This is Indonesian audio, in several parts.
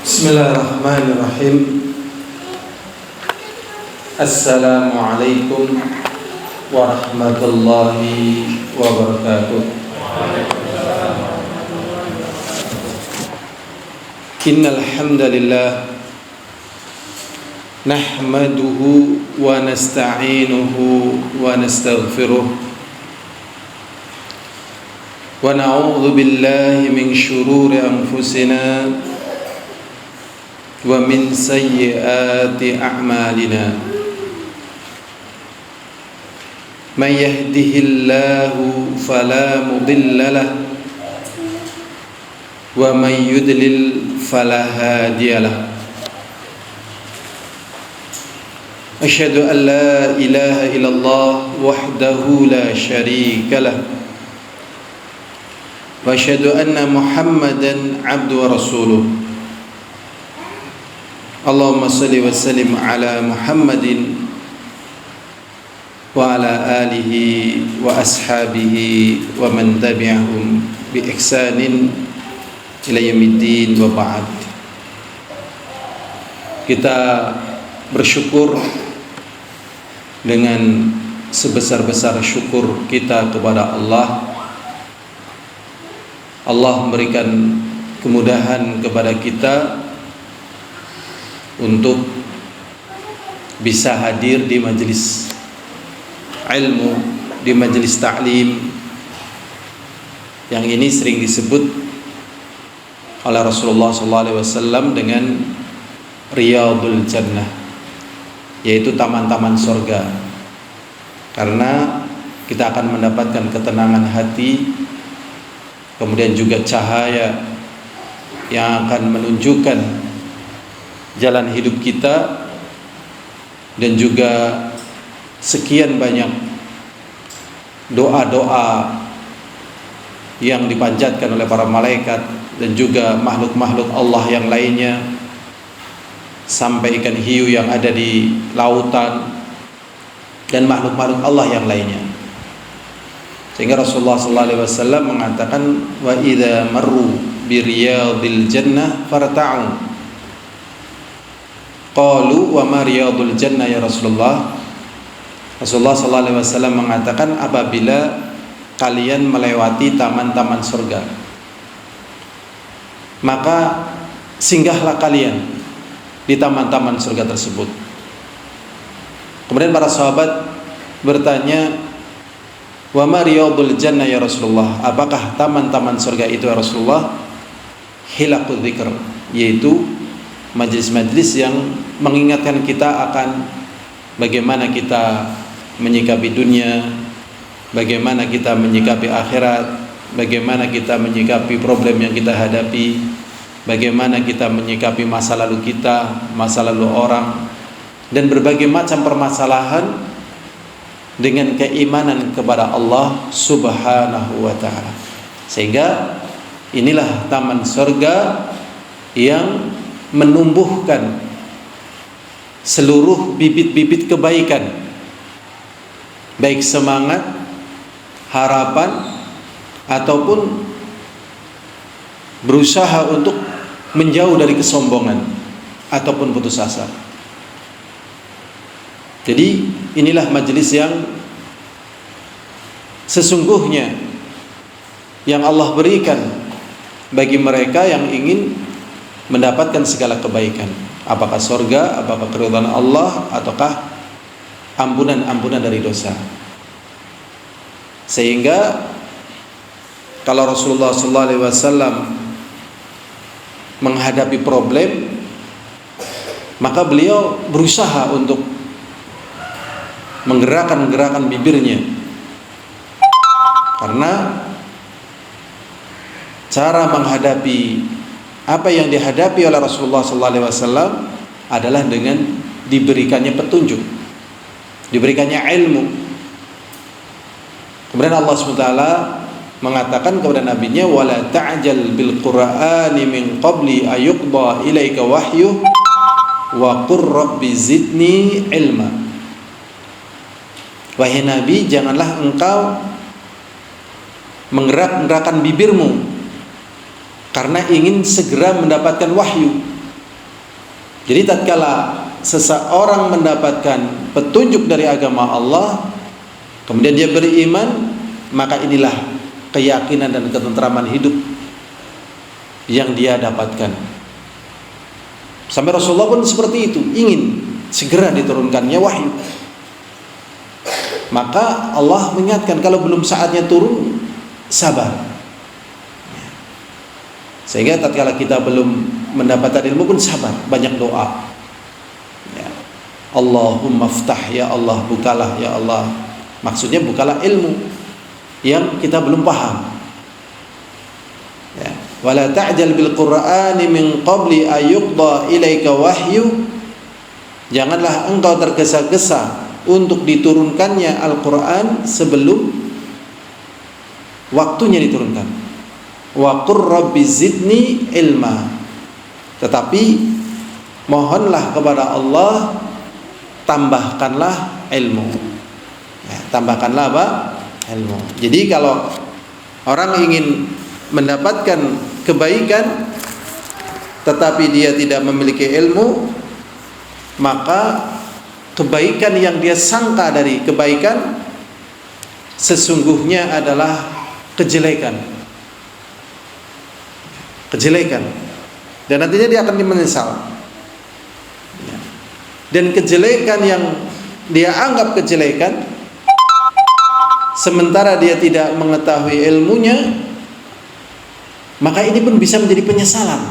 Bismillahirrahmanirrahim. Assalamualaikum warahmatullahi wabarakatuh. Innal hamdalillah nahmaduhu wa nasta'inuhu wa nastaghfiruh wa na'udzu billahi min shururi anfusina wa min sayyiati a'malina. Man yahdihillahu fala mudilla lahu wa man yudlil fala hadiya lahu. Asyhadu an la ilaha illallah wahdahu la syarika lahu wa asyhadu anna Muhammadan abduhu wa rasuluh. Allahumma salli wa sallim ala Muhammadin wa ala alihi wa ashabihi wa man tabi'ahum bi ihsanin ila yaumiddin wa ba'd. Kita bersyukur dengan sebesar-besar syukur kita kepada Allah. Allah memberikan kemudahan kepada kita untuk bisa hadir di majelis ilmu, di majelis ta'lim yang ini sering disebut oleh Rasulullah SAW dengan Riyadul Jannah, yaitu taman-taman surga, karena kita akan mendapatkan ketenangan hati, kemudian juga cahaya yang akan menunjukkan jalan hidup kita, dan juga sekian banyak doa-doa yang dipanjatkan oleh para malaikat dan juga makhluk-makhluk Allah yang lainnya, sampai ikan hiu yang ada di lautan dan makhluk-makhluk Allah yang lainnya. Sehingga Rasulullah SAW mengatakan, wa idza marru bi riyadil jannah farta'u. Qalu wa ma riyadul jannah ya Rasulullah. Rasulullah SAW mengatakan, apabila kalian melewati taman-taman surga, maka singgahlah kalian di taman-taman surga tersebut. Kemudian para sahabat bertanya, wa ma riyadul jannah ya Rasulullah, apakah taman-taman surga itu ya Rasulullah? Hilaqul dzikr, yaitu majlis-majlis yang mengingatkan kita akan bagaimana kita menyikapi dunia, bagaimana kita menyikapi akhirat, bagaimana kita menyikapi problem yang kita hadapi, bagaimana kita menyikapi masa lalu kita, masa lalu orang, dan berbagai macam permasalahan dengan keimanan kepada Allah Subhanahu wa ta'ala. Sehingga inilah taman surga yang menumbuhkan seluruh bibit-bibit kebaikan, baik semangat, harapan, ataupun berusaha untuk menjauh dari kesombongan ataupun putus asa. Jadi inilah majelis yang sesungguhnya yang Allah berikan bagi mereka yang ingin mendapatkan segala kebaikan, apakah surga, apakah keridhaan Allah, ataukah ampunan dari dosa. Sehingga kalau Rasulullah SAW menghadapi problem, maka beliau berusaha untuk menggerakkan bibirnya, karena cara menghadapi apa yang dihadapi oleh Rasulullah SAW adalah dengan diberikannya petunjuk, diberikannya ilmu. Kemudian Allah SWT mengatakan kepada nabinya, wala ta'jal bil qur'ani min qabli ayuqda ilaika wahyu wa qur rabbi zidni ilma. Wahai Nabi, janganlah engkau menggerak-gerakkan bibirmu karena ingin segera mendapatkan wahyu. Jadi tatkala seseorang mendapatkan petunjuk dari agama Allah, kemudian dia beriman, maka inilah keyakinan dan ketentraman hidup yang dia dapatkan. Sampai Rasulullah pun seperti itu, ingin segera diturunkannya wahyu. Maka Allah mengingatkan, kalau belum saatnya turun, sabar. Sehingga tatkala kita belum mendapatkan ilmu pun sabar, banyak doa. Ya. Allahumma ftah, ya Allah, bukalah ya Allah. Maksudnya bukalah ilmu yang kita belum paham. Ya. Wala ta'jal bil Qur'ani min qabli ayyuqda ilaika wahyu. Janganlah engkau tergesa-gesa untuk diturunkannya Al-Qur'an sebelum waktunya diturunkan. Wa qur rabbi zidni ilma. Tetapi mohonlah kepada Allah, tambahkanlah ilmu. Ya, tambahkanlah apa? Ilmu. Jadi kalau orang ingin mendapatkan kebaikan tetapi dia tidak memiliki ilmu, maka kebaikan yang dia sangka dari kebaikan sesungguhnya adalah kejelekan. Dan nantinya dia akan menyesal. Dan kejelekan yang dia anggap kejelekan, sementara dia tidak mengetahui ilmunya, maka ini pun bisa menjadi penyesalan.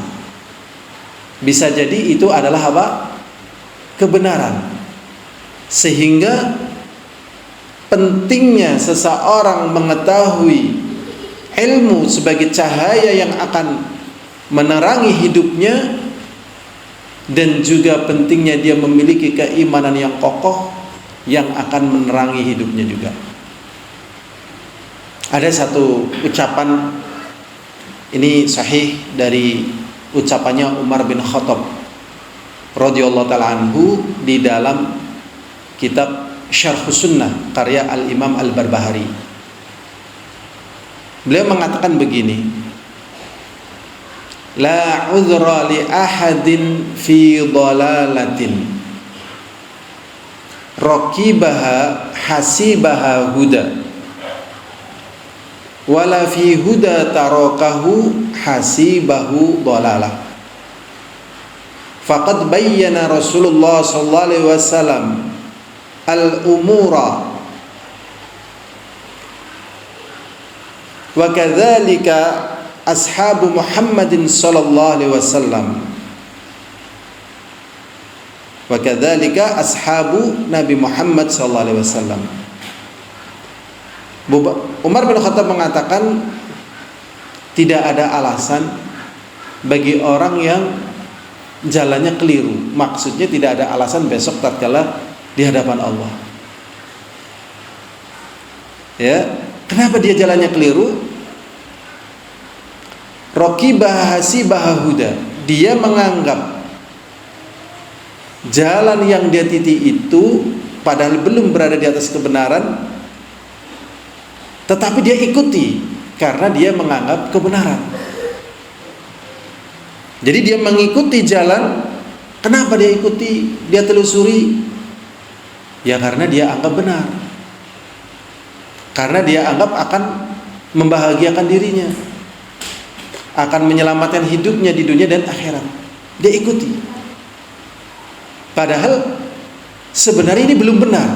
Bisa jadi itu adalah apa? Kebenaran. Sehingga pentingnya seseorang mengetahui ilmu sebagai cahaya yang akan menerangi hidupnya, dan juga pentingnya dia memiliki keimanan yang kokoh yang akan menerangi hidupnya juga. Ada satu ucapan, ini sahih dari ucapannya Umar bin Khattab radhiyallahu ta'ala anhu di dalam kitab Syarhus Sunnah karya Al-Imam Al-Barbahari. Beliau mengatakan begini: la udhra li ahadin fi dhalalatin raqibaha hasibaha huda wala fi huda tarakahu hasibahu dhalalah. Faqad bayyana Rasulullah sallallahu alaihi wasallam al-umura wa kadzalika ashabu Muhammadin sallallahu alaihi wasallam wa kadzalika ashabu Nabi Muhammad sallallahu alaihi wasallam. Umar bin Khattab mengatakan tidak ada alasan bagi orang yang jalannya keliru. Maksudnya tidak ada alasan besok tatkala di hadapan Allah. Ya, kenapa dia jalannya keliru? Raqibah hasibah huda. Dia menganggap jalan yang dia titi itu padahal belum berada di atas kebenaran, tetapi dia ikuti karena dia menganggap kebenaran. Jadi dia mengikuti jalan. Kenapa dia ikuti? Dia telusuri. Ya karena dia anggap benar. Karena dia anggap akan membahagiakan dirinya, akan menyelamatkan hidupnya di dunia dan akhirat. Dia ikuti. Padahal sebenarnya ini belum benar.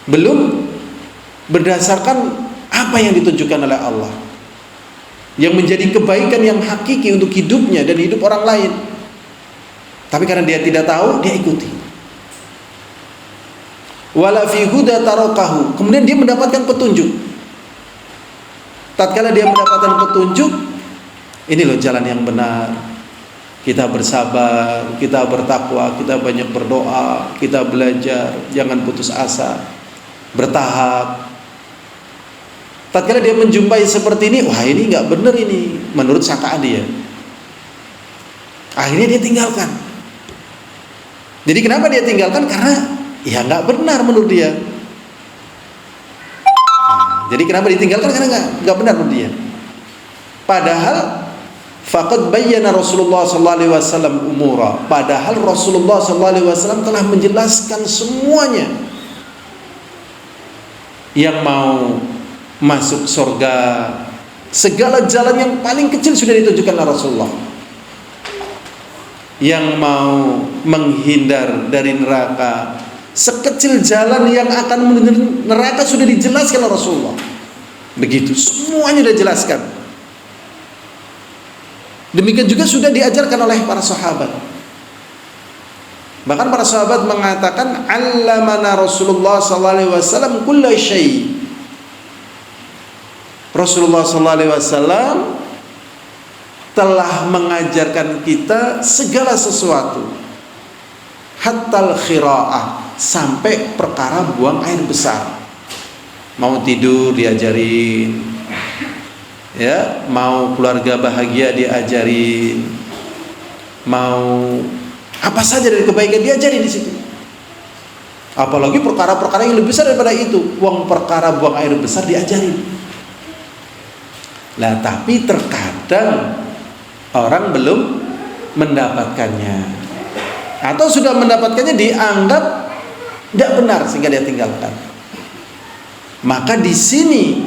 Belum berdasarkan apa yang ditunjukkan oleh Allah, yang menjadi kebaikan yang hakiki untuk hidupnya dan hidup orang lain. Tapi karena dia tidak tahu, dia ikuti. Wala fi huda tarakahu. Kemudian dia mendapatkan petunjuk. Tatkala dia mendapatkan petunjuk, ini loh jalan yang benar. Kita bersabar, kita bertakwa, kita banyak berdoa, kita belajar, jangan putus asa, bertahap. Tatkala dia menjumpai seperti ini, wah ini nggak benar ini, menurut sangkaan dia. Akhirnya dia tinggalkan. Jadi kenapa dia tinggalkan? Karena ya nggak benar menurut dia. Jadi kenapa ditinggalkan? Karena nggak benar menurut dia. Padahal faqad bayyana Rasulullah sallallahu alaihi wasallam umura. Padahal Rasulullah sallallahu alaihi wasallam telah menjelaskan semuanya. Yang mau masuk surga, segala jalan yang paling kecil sudah ditunjukkan oleh Rasulullah. Yang mau menghindar dari neraka, sekecil jalan yang akan menuju neraka sudah dijelaskan oleh Rasulullah. Begitu, semuanya sudah dijelaskan. Demikian juga sudah diajarkan oleh para sahabat. Bahkan para sahabat mengatakan, "Allamana Rasulullah sallallahu alaihi wasallam kulla syai." Rasulullah sallallahu alaihi wasallam telah mengajarkan kita segala sesuatu. Hatta al-khira'ah, sampai perkara buang air besar. Mau tidur diajarin, ya, mau keluarga bahagia diajarin, mau apa saja dari kebaikan diajarin di situ. Apalagi perkara-perkara yang lebih besar daripada itu, perkara buang air besar diajarin. Lah tapi terkadang orang belum mendapatkannya, atau sudah mendapatkannya dianggap tidak benar sehingga dia tinggalkan. Maka di sini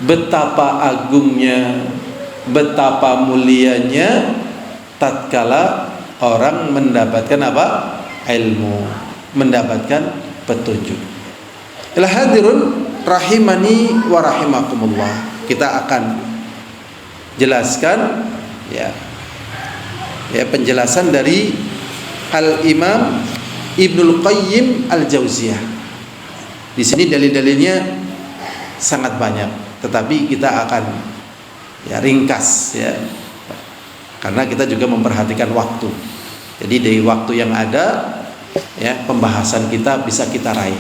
betapa agungnya, betapa mulianya tatkala orang mendapatkan apa? Ilmu, mendapatkan petunjuk. Ila hadirun rahimani wa rahimakumullah. Kita akan jelaskan ya penjelasan dari Al-Imam Ibnul Qayyim Al-Jauziyah. Di sini dalil-dalilnya sangat banyak, tetapi kita akan ringkas ya. Karena kita juga memperhatikan waktu. Jadi dari waktu yang ada ya, pembahasan kita bisa kita raih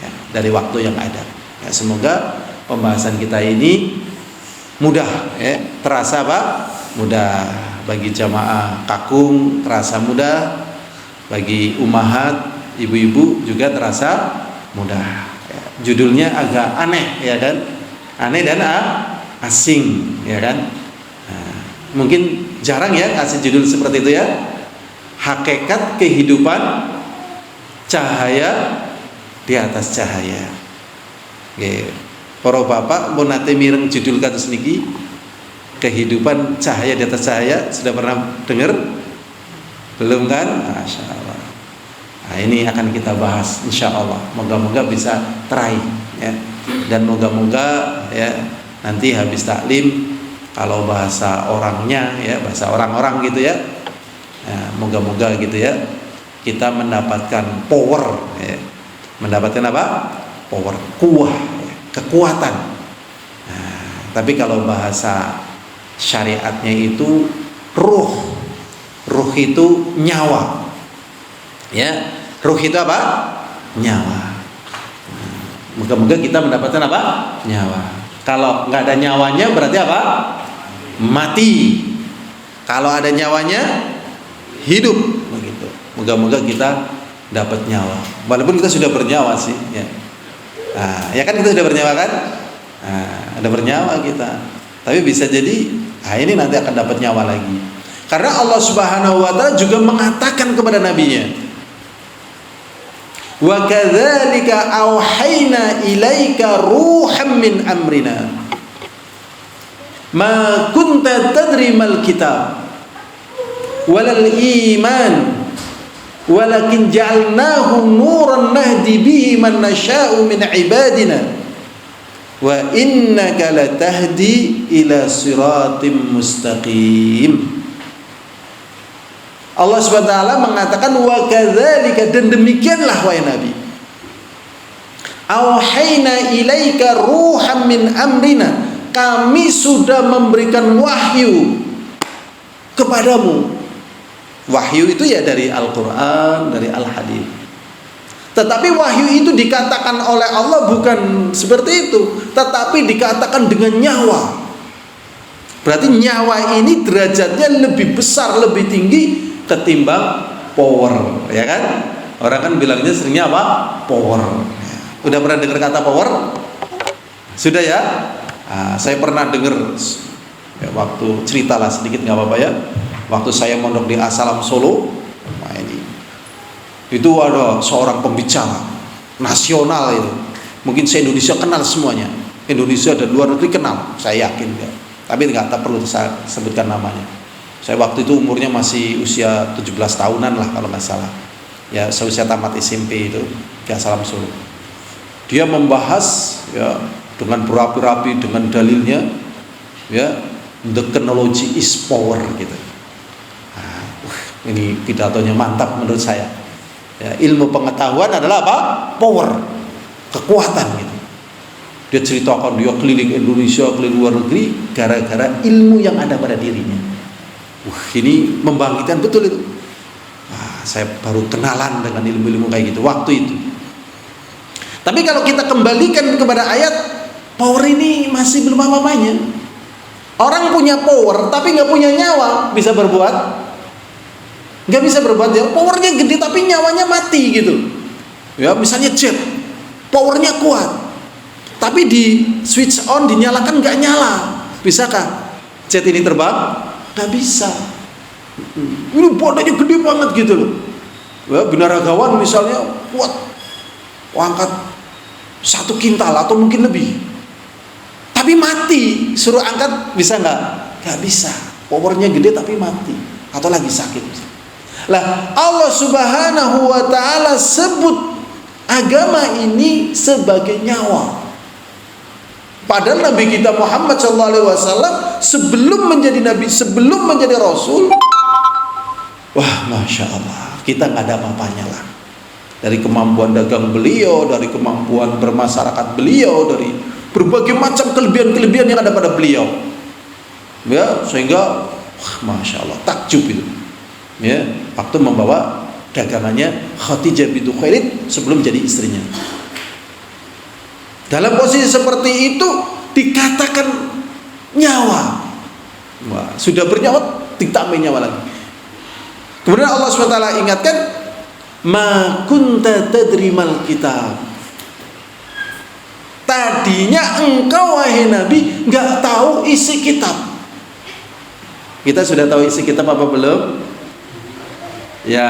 ya, dari waktu yang ada. Ya, semoga pembahasan kita ini mudah ya, terasa apa? Mudah bagi jamaah Kakung, terasa mudah bagi ummahat, ibu-ibu juga terasa mudah. Ya, judulnya agak aneh ya kan? Aneh dan asing ya kan? Nah, mungkin jarang ya kasih judul seperti itu ya. Hakikat kehidupan cahaya di atas cahaya. Oke. Para bapak mau nate mireng judul kados niki, kehidupan cahaya di atas cahaya, sudah pernah dengar? Belum kan? Masya Allah. Nah, ini akan kita bahas insya Allah. Moga-moga bisa teraih ya. Dan moga-moga ya nanti habis taklim, kalau bahasa orangnya ya, bahasa orang-orang gitu ya, moga-moga gitu ya, kita mendapatkan power ya. Mendapatkan apa? Power, kuah ya, kekuatan. Nah, tapi kalau bahasa syariatnya itu ruh itu nyawa ya. Ruh itu apa? Nyawa. Moga-moga kita mendapatkan apa? Nyawa. Kalau nggak ada nyawanya berarti apa? Mati. Kalau ada nyawanya hidup begitu. Moga-moga kita dapat nyawa. Walaupun kita sudah bernyawa sih ya. Nah, ya kan kita sudah bernyawa kan? Nah, ada bernyawa kita. Tapi bisa jadi ini nanti akan dapat nyawa lagi. Karena Allah Subhanahu wa taala juga mengatakan kepada nabinya, "Wa kadzalika auhayna ilaika ruham min amrina ma kunta tadri mal kitab walal iman walakin ja'alnahu nuran nahdi bihi man nasha'u min ibadina wa innaka latahdi ila siratim mustaqim." Allah Subhanahu wa taala mengatakan wa kadzalika, dan demikianlah wahai Nabi, auhayna ilaika ruham min amrina, kami sudah memberikan wahyu kepadamu. Wahyu itu ya dari Al-Quran, dari Al-Hadis. Tetapi wahyu itu dikatakan oleh Allah bukan seperti itu, tetapi dikatakan dengan nyawa. Berarti nyawa ini derajatnya lebih besar, lebih tinggi ketimbang power, ya kan? Orang kan bilangnya seringnya apa? Power. Udah pernah dengar kata power? Sudah ya? Saya pernah dengar ya, waktu ceritalah sedikit nggak apa-apa ya. Waktu saya mondok di Asalam Solo, nah ini itu ada seorang pembicara nasional itu. Mungkin se-Indonesia kenal semuanya. Indonesia dan luar negeri kenal, saya yakin ya. Tapi nggak perlu saya sebutkan namanya. Saya waktu itu umurnya masih usia 17 tahunan lah kalau nggak salah. Ya, seusia tamat SMP itu di Asalam Solo. Dia membahas ya dengan berapi-rapi dengan dalilnya ya, the technology is power gitu. Ini pidatonya mantap menurut saya ya, ilmu pengetahuan adalah apa? Power, kekuatan gitu. Dia ceritakan dia keliling Indonesia, keliling luar negeri gara-gara ilmu yang ada pada dirinya. Ini membangkitkan betul itu. Saya baru kenalan dengan ilmu-ilmu kayak gitu waktu itu. Tapi kalau kita kembalikan kepada ayat, power ini masih belum apa-apanya. Orang punya power tapi nggak punya nyawa, bisa berbuat? Nggak bisa berbuat ya. Powernya gede tapi nyawanya mati gitu. Ya, misalnya jet, powernya kuat, tapi di switch on dinyalakan nggak nyala. Bisakah jet ini terbang? Nggak bisa. Ini badannya gede banget gitu loh. Ya, binaragawan misalnya kuat, angkat 1 kintal atau mungkin lebih, tapi mati. Suruh angkat bisa nggak? Nggak bisa. Powernya gede tapi mati atau lagi sakit. Lah Allah Subhanahu wa Ta'ala sebut agama ini sebagai nyawa. Padahal Nabi kita Muhammad SAW sebelum menjadi Nabi, sebelum menjadi Rasul, wah Masya Allah, kita nggak ada apa-apanya lah. Dari kemampuan dagang beliau, dari kemampuan bermasyarakat beliau, dari berbagai macam kelebihan-kelebihan yang ada pada beliau. Ya, sehingga wah, Masya Allah, takjub itu. Ya, waktu membawa dagangannya Khadijah bintu Khuwailid sebelum jadi istrinya. Dalam posisi seperti itu dikatakan nyawa. Wah, sudah bernyawa ditambah nyawa lagi. Kemudian Allah SWT ingatkan, ma kunta tadri mal kitab. Tadinya engkau wahai Nabi nggak tahu isi kitab. Kita sudah tahu isi kitab apa belum? Ya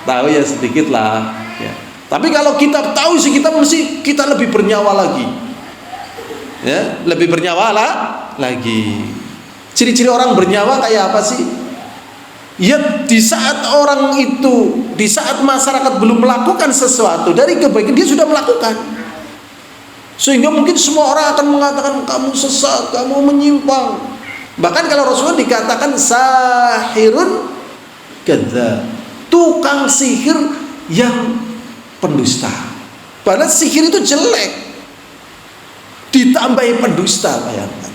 tahu ya sedikit lah ya. Tapi kalau kita tahu isi kitab mesti kita lebih bernyawa lagi ya, lebih bernyawa lah lagi. Ciri-ciri orang bernyawa kayak apa sih? Ya di saat orang itu, di saat masyarakat belum melakukan sesuatu dari kebaikan, dia sudah melakukan. Sehingga mungkin semua orang akan mengatakan kamu sesat, kamu menyimpang. Bahkan kalau Rasulullah dikatakan sahirun kadzdzab, tukang sihir yang pendusta. Padahal sihir itu jelek, ditambahi pendusta, bayangkan.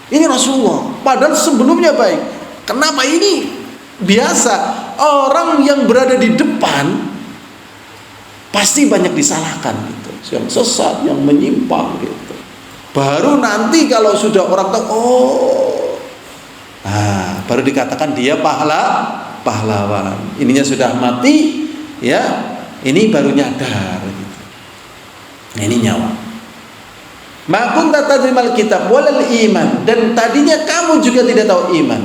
Ini Rasulullah, padahal sebelumnya baik. Kenapa ini biasa? Orang yang berada di depan pasti banyak disalahkan gitu, yang sesat, yang menyimpang gitu. Baru nanti kalau sudah orang tahu, baru dikatakan dia pahlawan. Ininya sudah mati, ya, ini baru nyadar gitu. Nah, ini nyawa. Ma kunta tadrimal kitab walal iman, dan tadinya kamu juga tidak tahu iman.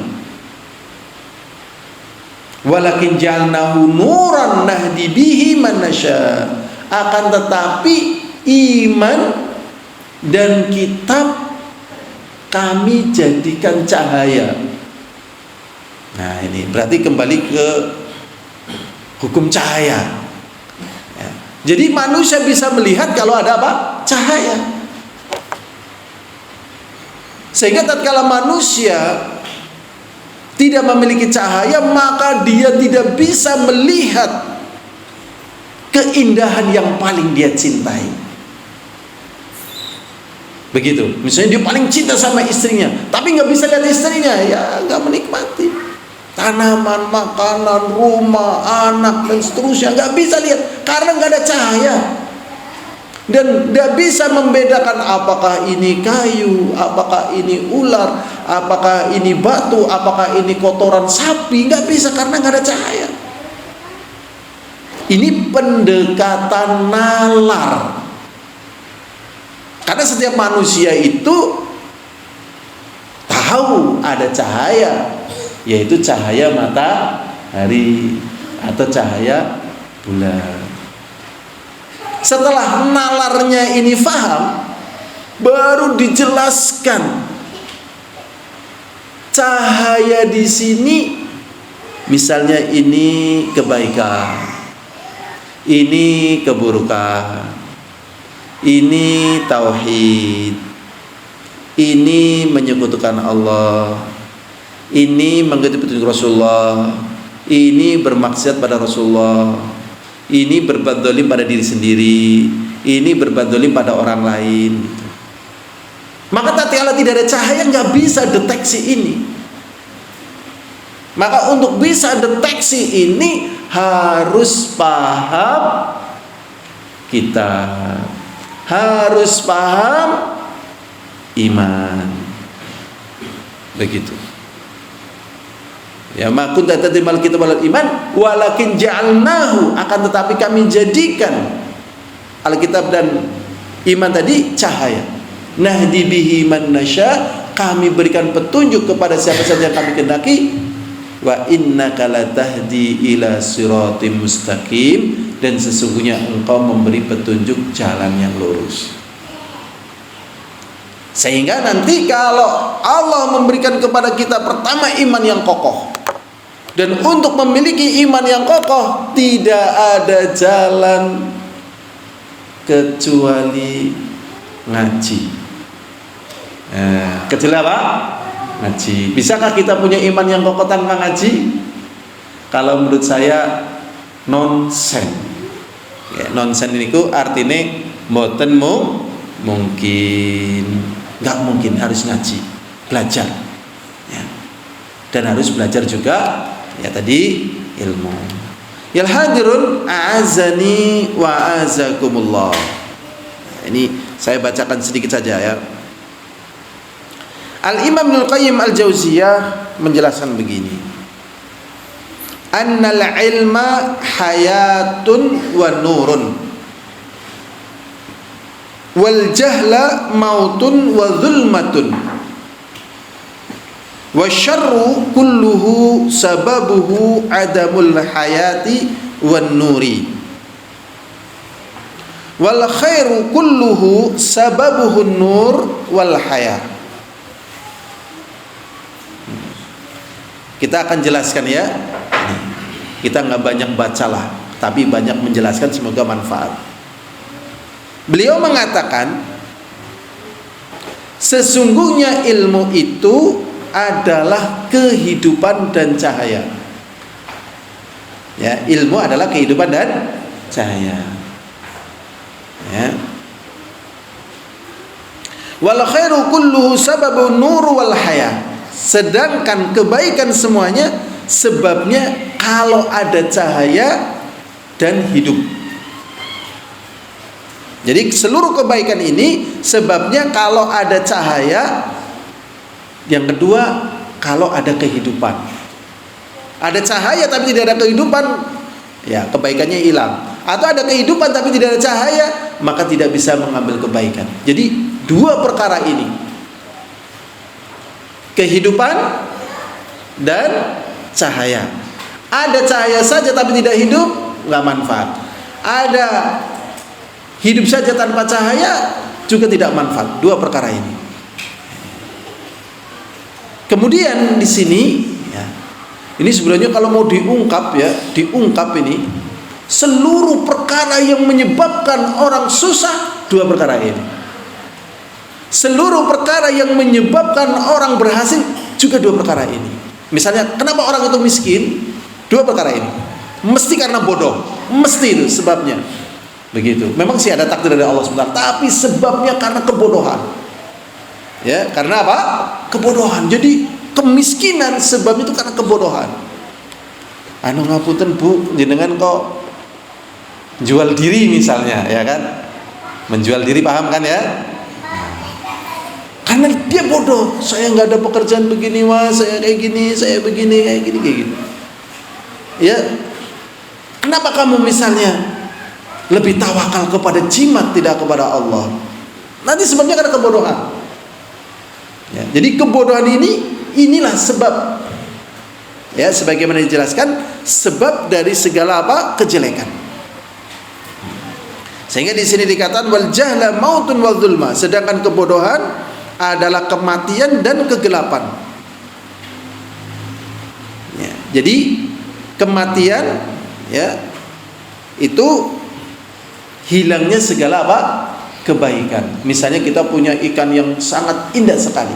Walakin ja'alnahu nuran nahdi bihi man nasya. Akan tetapi iman dan kitab kami jadikan cahaya. Nah, ini berarti kembali ke hukum cahaya. Ya. Jadi manusia bisa melihat kalau ada apa? Cahaya. Sehingga tatkala manusia tidak memiliki cahaya, maka dia tidak bisa melihat keindahan yang paling dia cintai. Begitu. Misalnya dia paling cinta sama istrinya, tapi nggak bisa lihat istrinya, ya nggak menikmati. Tanaman, makanan, rumah, anak dan seterusnya nggak bisa lihat karena nggak ada cahaya. Dan tidak bisa membedakan apakah ini kayu, apakah ini ular, apakah ini batu, apakah ini kotoran sapi. Nggak bisa karena nggak ada cahaya. Ini pendekatan nalar. Karena setiap manusia itu tahu ada cahaya, yaitu cahaya matahari atau cahaya bulan. Setelah nalarnya ini faham, baru dijelaskan cahaya di sini. Misalnya ini kebaikan, ini keburukan, ini tauhid, ini menyekutukan Allah, ini mengikuti petunjuk Rasulullah, ini bermaksiat pada Rasulullah, ini berbuat zalim pada diri sendiri, ini berbuat zalim pada orang lain. Maka tatkala tidak ada cahaya, nggak bisa deteksi ini. Maka untuk bisa deteksi ini harus paham kita, harus paham iman. Begitu. Ya, ma kunta tadrimal kitab wal iman walakin ja'alnahu, akan tetapi kami jadikan Alkitab dan iman tadi cahaya. Nahdi bihi man nasya, kami berikan petunjuk kepada siapa saja yang kami kehendaki. Wa innaka latahdi ila siratim mustaqim, dan sesungguhnya engkau memberi petunjuk jalan yang lurus. Sehingga nanti kalau Allah memberikan kepada kita pertama iman yang kokoh, dan untuk memiliki iman yang kokoh tidak ada jalan kecuali ngaji. Kecuali apa? Ngaji. Bisakah kita punya iman yang kokoh tanpa ngaji? Kalau menurut saya nonsen. Ya, nonsen itu artinya mboten mungkin. Nggak mungkin, harus ngaji, belajar. Ya. Dan harus belajar juga ya tadi ilmu. Ya hadirun a'azani wa a'azakumullah. Ini saya bacakan sedikit saja ya. Al-Imam Ibnul Qayyim Al-Jauziyah menjelaskan begini. Annal ilma hayatun wa nurun, wal jahla mautun wa zulmatun, wa syarru kulluhu sababuhu adamul hayati wan nuri, wal khairu kulluhu sababuhun nur wal haya. Kita akan jelaskan ya. Kita nggak banyak bacalah, tapi banyak menjelaskan, semoga manfaat. Beliau mengatakan, sesungguhnya ilmu itu adalah kehidupan dan cahaya. Ya, ilmu adalah kehidupan dan cahaya. Ya. Wal khairu kulluhu sababun nur wal haya. Sedangkan kebaikan semuanya sebabnya kalau ada cahaya dan hidup. Jadi seluruh kebaikan ini sebabnya kalau ada cahaya. Yang kedua, kalau ada kehidupan. Ada cahaya tapi tidak ada kehidupan, ya kebaikannya hilang. Atau ada kehidupan tapi tidak ada cahaya, maka tidak bisa mengambil kebaikan. Jadi dua perkara ini, kehidupan dan cahaya. Ada cahaya saja tapi tidak hidup, nggak manfaat. Ada hidup saja tanpa cahaya, juga tidak manfaat. Dua perkara ini. Kemudian di sini, ya, ini sebenarnya kalau mau diungkap ya, diungkap ini seluruh perkara yang menyebabkan orang susah, dua perkara ini. Seluruh perkara yang menyebabkan orang berhasil juga dua perkara ini. Misalnya, kenapa orang itu miskin? Dua perkara ini. Mesti karena bodoh, mesti itu sebabnya. Begitu. Memang sih ada takdir dari Allah SWT, tapi sebabnya karena kebodohan. Ya, karena apa? Kebodohan. Jadi kemiskinan sebabnya itu karena kebodohan. Anu ngapunten Bu, jenengan kok jual diri misalnya, ya kan? Menjual diri, paham kan ya? Karena dia bodoh. Saya nggak ada pekerjaan begini mas, saya kayak gini, saya begini, kayak gini, kayak gitu. Ya, kenapa kamu misalnya lebih tawakal kepada jimat tidak kepada Allah? Nanti sebabnya karena kebodohan. Ya, jadi kebodohan inilah sebab. Ya, sebagaimana dijelaskan, sebab dari segala apa? Kejelekan. Sehingga di sini dikatakan wal jahla mautun wal zulma, sedangkan kebodohan adalah kematian dan kegelapan. Ya, jadi kematian, ya, itu hilangnya segala apa? Kebaikan. Misalnya kita punya ikan yang sangat indah sekali,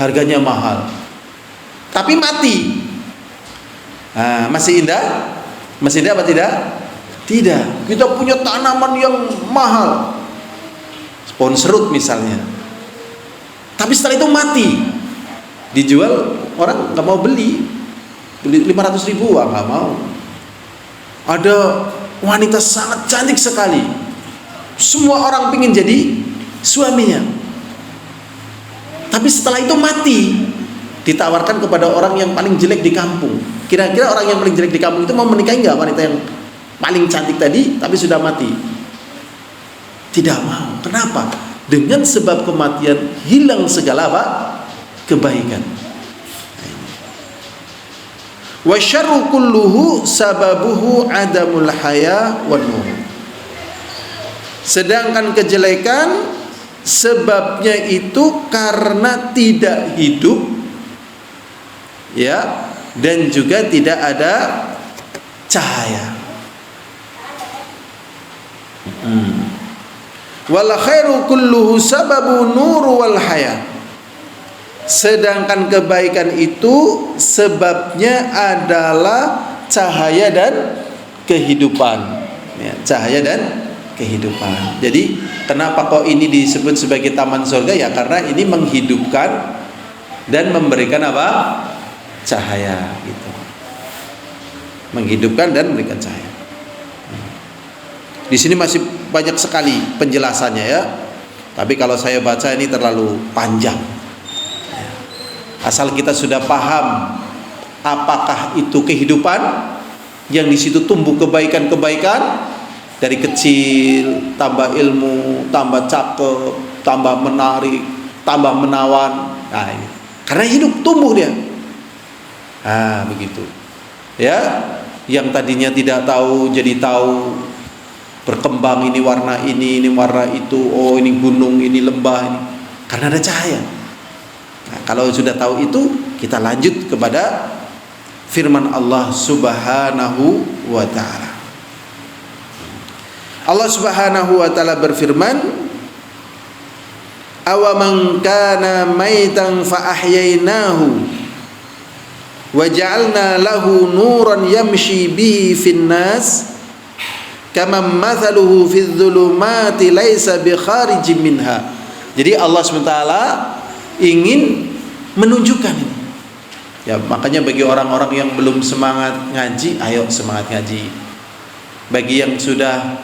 harganya mahal, tapi mati. Nah, masih indah? Masih indah apa tidak? Tidak. Kita punya tanaman yang mahal, pohon serut misalnya, tapi setelah itu mati, dijual, orang nggak mau beli 500.000, nggak mau. Ada wanita sangat cantik sekali, semua orang ingin jadi suaminya, tapi setelah itu mati, ditawarkan kepada orang yang paling jelek di kampung. Kira-kira orang yang paling jelek di kampung itu mau menikahi nggak wanita yang paling cantik tadi tapi sudah mati? Tidak mau. Kenapa? Dengan sebab kematian hilang segala apa? Kebaikan. Wa syarru kulluhu sababuhu adamul haya wan nur. Sedangkan kejelekan sebabnya itu karena tidak hidup, ya, dan juga tidak ada cahaya. Wal khairu kulluhu sababu nur wal haya. Sedangkan kebaikan itu sebabnya adalah cahaya dan kehidupan, ya, cahaya dan kehidupan. Jadi kenapa kok ini disebut sebagai taman surga? Ya karena ini menghidupkan dan memberikan apa? Cahaya, gitu. Menghidupkan dan memberikan cahaya. Di sini masih banyak sekali penjelasannya, ya. Tapi kalau saya baca ini terlalu panjang. Asal kita sudah paham apakah itu kehidupan yang di situ tumbuh kebaikan-kebaikan, dari kecil tambah ilmu, tambah cakep, tambah menarik, tambah menawan. Nah, ini karena hidup tumbuh dia. Ah, begitu. Ya, yang tadinya tidak tahu jadi tahu, berkembang, ini warna ini warna itu, oh ini gunung, ini lembah, ini karena ada cahaya. Nah, kalau sudah tahu itu, kita lanjut kepada firman Allah Subhanahu wa ta'ala. Allah Subhanahu wa ta'ala berfirman, awaman kana maitan fa ahyainahu wa ja'alna lahu nuran yamshi bihi fin nas kama mathaluhu fidh dhulumati laisa bi kharijin minha. Jadi Allah SWT ingin menunjukkan ini. Ya, makanya bagi orang-orang yang belum semangat ngaji, ayo semangat ngaji. Bagi yang sudah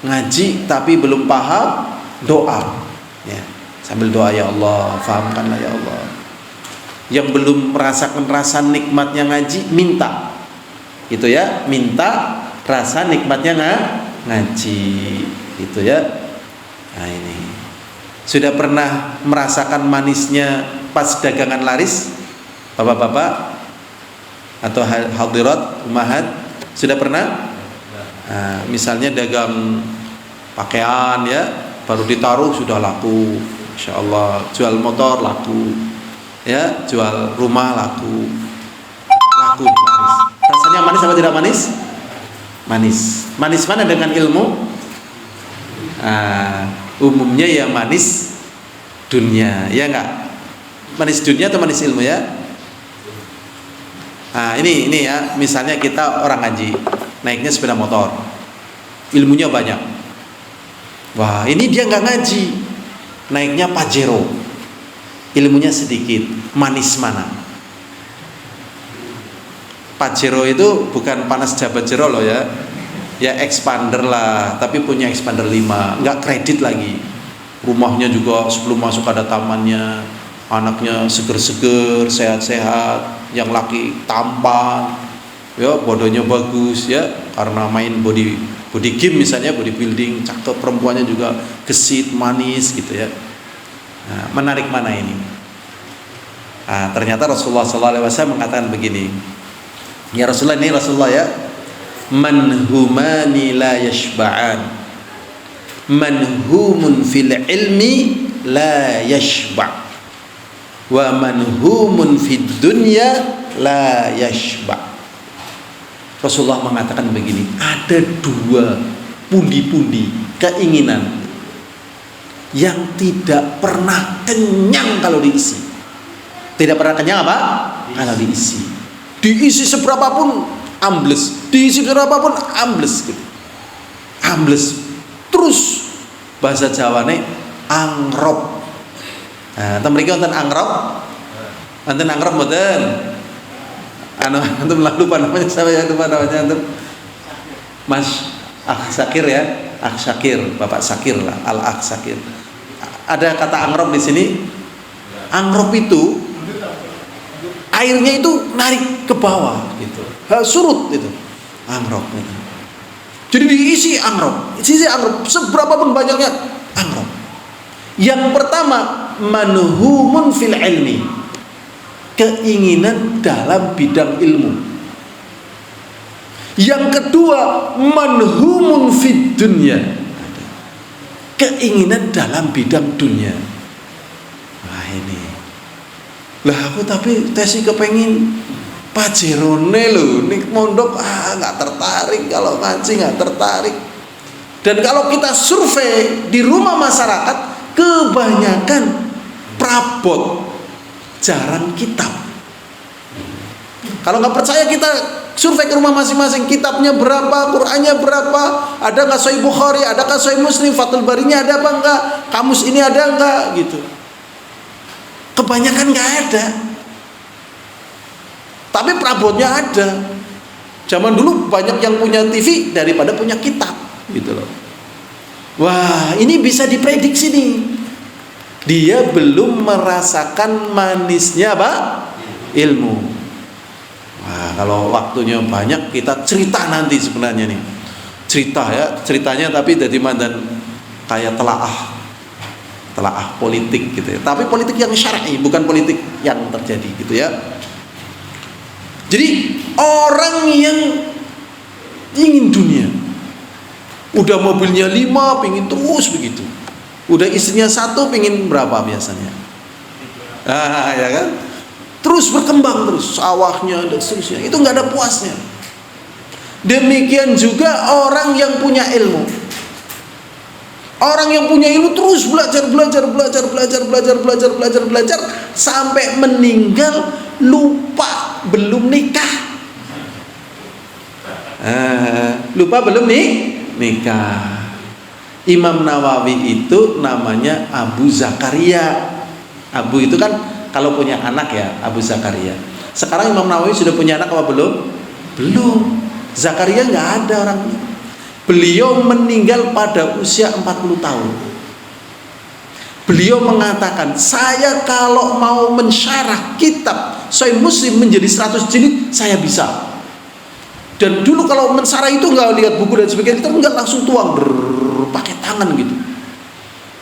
ngaji tapi belum paham, doa, ya, sambil doa, ya Allah, fahamkanlah ya Allah. Yang belum merasakan rasa nikmatnya ngaji, minta, itu ya, minta rasa nikmatnya ngaji, itu ya. Nah, ini sudah pernah merasakan manisnya pas dagangan laris, bapak-bapak atau hadirat ummahat, sudah pernah? Nah, misalnya dagang pakaian, ya, baru ditaruh sudah laku, Masya Allah. Jual motor laku, ya, jual rumah laku, laris. Rasanya manis apa tidak manis? Manis. Manis mana dengan ilmu? Umumnya ya manis dunia, ya enggak? Manis dunia atau manis ilmu, ya? Nah, ini ya, misalnya kita orang ngaji, naiknya sepeda motor, ilmunya banyak. Wah, ini dia nggak ngaji, naiknya Pajero, ilmunya sedikit. Manis mana? Pajero itu bukan panas jabat jero loh, ya. Ya expander lah, tapi punya expander 5, nggak kredit lagi. Rumahnya juga sebelum masuk ada tamannya, anaknya seger-seger, sehat-sehat, yang laki tampan, ya bodohnya bagus ya karena main body game misalnya, bodybuilding, cakep, perempuannya juga gesit, manis gitu ya. Nah, menarik mana ini? Nah, ternyata Rasulullah SAW mengatakan begini, ya Rasulullah, ini Rasulullah ya, manhumani la yashba'an, manhumun fil ilmi la yashba', wa manhumun fid dunya la yashba'. Rasulullah mengatakan begini, ada dua pundi-pundi keinginan yang tidak pernah kenyang kalau diisi. Tidak pernah kenyang apa? Kalau diisi. Diisi seberapapun ambles, diisi seberapapun ambles gitu. Ambles. Terus bahasa Jawane angrop. Nah, mriki wonten angrop. Wonten angrop mboten? Antum lupa namanya, saya lupa namanya antum. Mas Syakir ya, Syakir, Bapak Syakir lah, Syakir. Ada kata angrop di sini. Angrop itu airnya itu narik ke bawah gitu, surut itu angrop gitu. Jadi diisi angrop, seberapa pun banyaknya angrop. Yang pertama manhumun fil ilmi, keinginan dalam bidang ilmu. Yang kedua manhumun fid dunya, keinginan dalam bidang dunia. Nah ini lah, aku tapi tesi kepengin pajerone lho, nih mondok nggak tertarik, kalau ngaji nggak tertarik. Dan kalau kita survei di rumah masyarakat, kebanyakan prabot, jarang kitab. Kalau nggak percaya kita survei ke rumah masing-masing, kitabnya berapa, Qur'annya berapa, ada nggak Sahih Bukhari, ada nggak Sahih Muslim, Fathul Barinya ada apa enggak, kamus ini ada enggak gitu. Kebanyakan nggak ada, tapi perabotnya ada. Zaman dulu banyak yang punya TV daripada punya kitab, gitu loh. Wah, ini bisa diprediksi nih. Dia belum merasakan manisnya apa? Ilmu. Wah, kalau waktunya banyak kita cerita nanti sebenarnya nih. Cerita ya, ceritanya tapi dari mandan kayak telaah politik gitu ya. Tapi politik yang syar'i, bukan politik yang terjadi gitu ya. Jadi orang yang ingin dunia, udah mobilnya 5 pingin terus begitu, udah istrinya 1 pingin berapa biasanya, ya kan, terus berkembang terus sawahnya dan seterusnya, itu nggak ada puasnya. Demikian juga orang yang punya ilmu. Orang yang punya ilmu terus belajar sampai meninggal lupa belum nikah. Lupa belum nikah. Imam Nawawi itu namanya Abu Zakaria. Abu itu kan kalau punya anak ya, Abu Zakaria. Sekarang Imam Nawawi sudah punya anak apa belum? Belum. Zakaria nggak ada orangnya. Beliau meninggal pada usia 40 tahun. Beliau mengatakan, saya kalau mau mensyarah kitab Sahih Muslim menjadi 100 jilid, saya bisa. Dan dulu kalau mensyarah itu nggak lihat buku dan sebagainya, kita nggak langsung tuang pakai tangan gitu.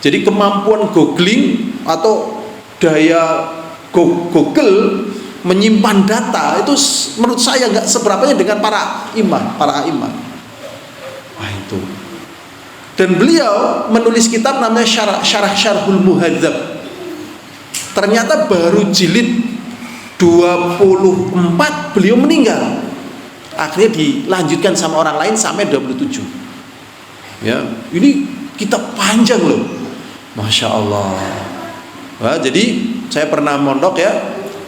Jadi kemampuan googling atau daya Google menyimpan data itu menurut saya nggak seberapanya dengan para imam. Wah itu. Dan beliau menulis kitab namanya Syarhul Muhadzab. Ternyata baru jilid 24 beliau meninggal. Akhirnya dilanjutkan sama orang lain sampai 27. Ya, ini kitab panjang loh. Masya Allah. Wah, jadi saya pernah mondok ya,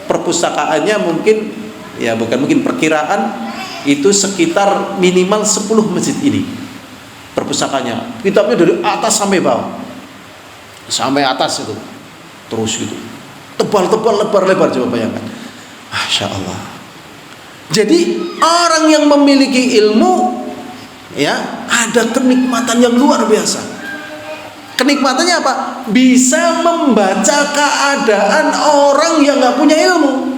perpustakaannya mungkin ya bukan mungkin, perkiraan itu sekitar minimal 10 masjid ini. Perpustakaannya, kitabnya dari atas sampai bawah, sampai atas itu terus gitu, tebal lebar, coba bayangkan. Masya Allah. Jadi orang yang memiliki ilmu ya ada kenikmatan yang luar biasa. Kenikmatannya apa? Bisa membaca keadaan orang yang nggak punya ilmu.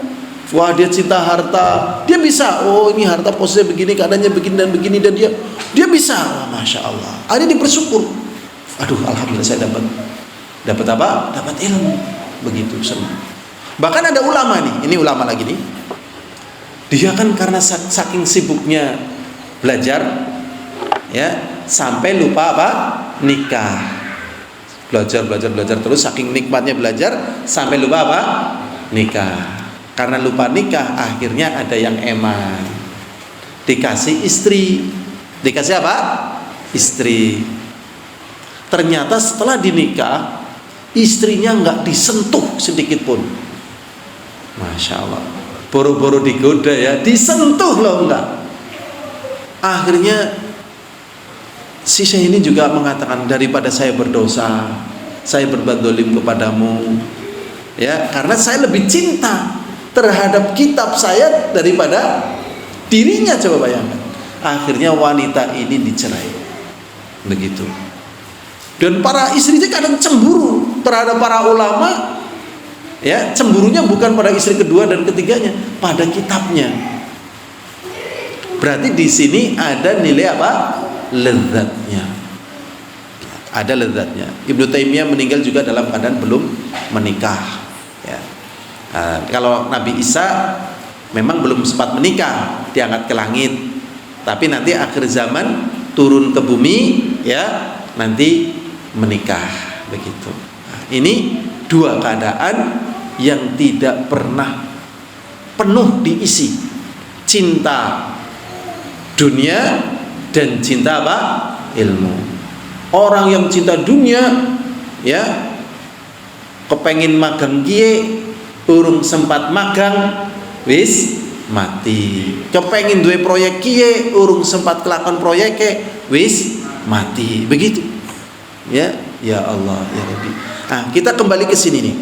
Wah, dia cinta harta, dia bisa. Oh, ini harta posisinya begini, keadaannya begini dan begini, dan dia bisa. Wah, masya Allah. Akhirnya dia bersyukur. Aduh, alhamdulillah saya dapat apa? Dapat ilmu. Begitu senang. Bahkan ada ulama nih, ini ulama lagi nih. Dia kan karena saking sibuknya belajar, ya, sampai lupa apa? Nikah. Belajar terus, saking nikmatnya belajar sampai lupa apa? Nikah. Karena lupa nikah, akhirnya ada yang eman. Dikasih istri. Dikasih apa? Istri. Ternyata setelah dinikah, istrinya nggak disentuh sedikit pun. Masya Allah. Boro-boro digoda ya, disentuh loh enggak. Akhirnya si Syekh ini juga mengatakan, daripada saya berdosa, saya berbuat dolim kepadamu, ya, karena saya lebih cinta terhadap kitab saya daripada dirinya. Coba bayangkan. Akhirnya wanita ini dicerai. Begitu. Dan para istrinya kadang cemburu terhadap para ulama, ya, cemburunya bukan pada istri kedua dan ketiganya, pada kitabnya. Berarti di sini ada nilai apa? Lezatnya. Ada lezatnya. Ibnu Taimiyah meninggal juga dalam keadaan belum menikah. Ya. Kalau Nabi Isa memang belum sempat menikah, diangkat ke langit, tapi nanti akhir zaman turun ke bumi, ya, nanti menikah. Begitu. Nah, ini dua keadaan yang tidak pernah penuh diisi. Cinta dunia dan cinta apa? Ilmu. Orang yang cinta dunia, ya, kepengin magang kiye, urung sempat magang, wis mati. Kepengin duwe proyek kiye, urung sempat kelakon proyeke, wis mati. Begitu. Ya, ya Allah, ya Rabbi. Nah, kita kembali ke sini nih.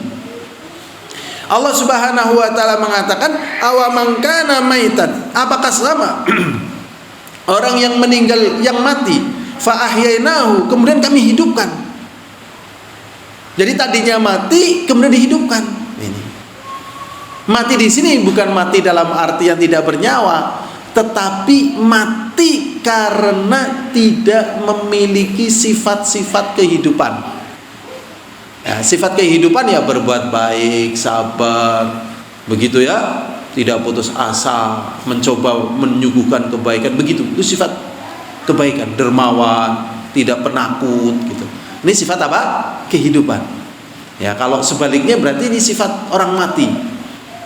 Allah Subhanahu wa taala mengatakan, awaman kana maitan, apakah sama orang yang meninggal, yang mati, fa ahyainahu, kemudian kami hidupkan. Jadi tadinya mati kemudian dihidupkan. Ini. Mati di sini bukan mati dalam arti yang tidak bernyawa, tetapi mati karena tidak memiliki sifat-sifat kehidupan. Ya, sifat kehidupan ya berbuat baik, sabar, begitu ya, tidak putus asa, mencoba menyuguhkan kebaikan, begitu. Itu sifat kebaikan, dermawan, tidak penakut, gitu. Ini sifat apa? Kehidupan. Ya, kalau sebaliknya berarti ini sifat orang mati.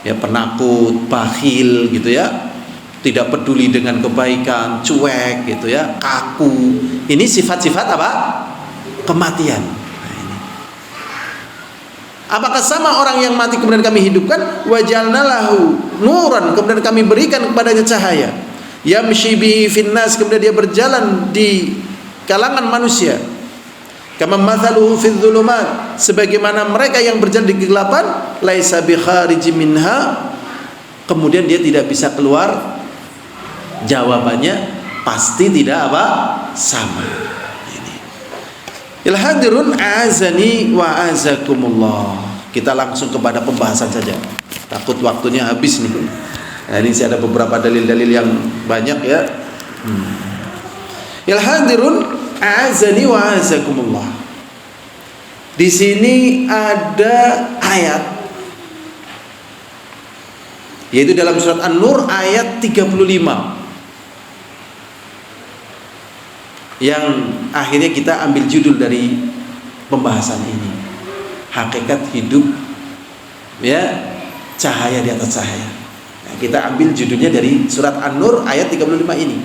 Ya, penakut, bakhil, gitu ya. Tidak peduli dengan kebaikan, cuek, gitu ya, kaku. Ini sifat-sifat apa? Kematian. Nah, ini. Apakah sama orang yang mati kemudian kami hidupkan? Wajalna lahu nuran, kemudian kami berikan kepadanya cahaya. Yamshi bihi finnas, kemudian dia berjalan di kalangan manusia. Kama mathaluhu fidz dzulumat, sebagaimana mereka yang berjalan di kegelapan, laisa bi kharij minha, kemudian dia tidak bisa keluar. Jawabannya pasti tidak apa? Sama. Ini. Ilhadirun azani wa azakumullah. Kita langsung kepada pembahasan saja. Takut waktunya habis nih. Nah, ini ada beberapa dalil-dalil yang banyak ya. Ilhadirun azani wa azakumullah. Di sini ada ayat, yaitu dalam surat An-Nur ayat 35, yang akhirnya kita ambil judul dari pembahasan ini, hakikat hidup, ya, cahaya di atas cahaya. Nah, kita ambil judulnya dari surat An-Nur ayat 35 ini.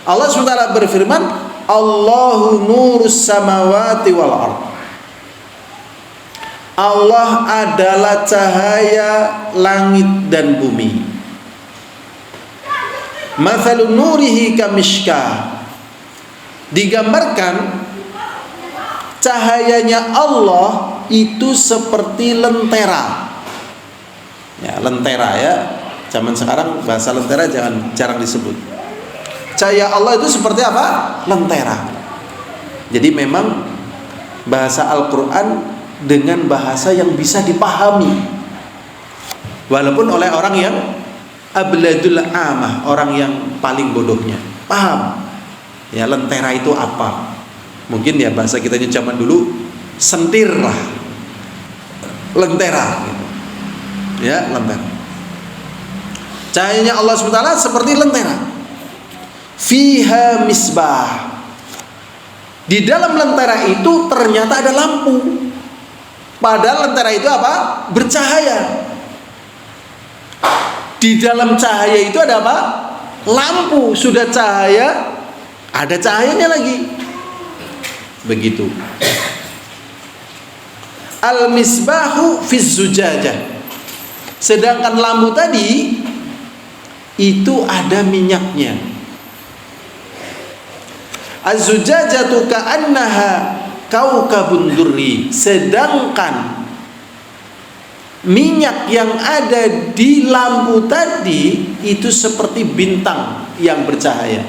Allah SWT berfirman, Allahu nurus samawati wal ard. Allah adalah cahaya langit dan bumi. Mathalun nurihi kamishkah. Digambarkan cahayanya Allah itu seperti lentera. Ya, lentera ya. Zaman sekarang bahasa lentera jarang disebut. Cahaya Allah itu seperti apa? Lentera. Jadi memang bahasa Al-Quran dengan bahasa yang bisa dipahami. Walaupun oleh orang yang abladul amah, orang yang paling bodohnya. Paham? Ya, lentera itu apa? Mungkin ya bahasa kita zaman dulu, sentir lah. Lentera gitu. Ya, lentera. Cahayanya Allah SWT seperti lentera. Fiha misbah. Di dalam lentera itu ternyata ada lampu. Padahal lentera itu apa? Bercahaya. Di dalam cahaya itu ada apa? Lampu. Sudah cahaya, ada cahayanya lagi. Begitu. Al-misbahu fiz zujajah. Sedangkan lampu tadi itu ada minyaknya. Az-zujajatu ka'annaha kaukabun durri. Sedangkan minyak yang ada di lampu tadi itu seperti bintang yang bercahaya.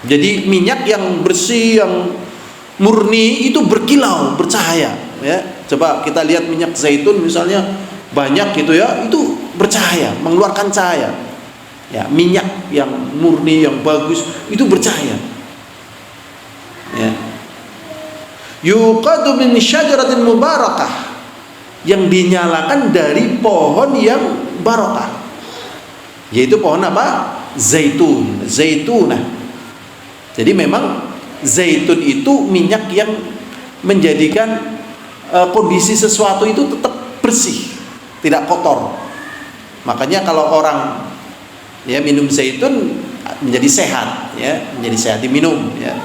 Jadi minyak yang bersih, yang murni itu berkilau, bercahaya. Ya, coba kita lihat minyak zaitun misalnya banyak gitu ya, itu bercahaya, mengeluarkan cahaya. Ya, minyak yang murni, yang bagus itu bercahaya. Ya. Yuqadu min syajaratin mubarakah, yang dinyalakan dari pohon yang barokah, yaitu pohon apa? Zaitun, zaitunah. Jadi memang zaitun itu minyak yang menjadikan kondisi sesuatu itu tetap bersih, tidak kotor. Makanya kalau orang ya minum zaitun menjadi sehat, ya, menjadi sehat diminum ya.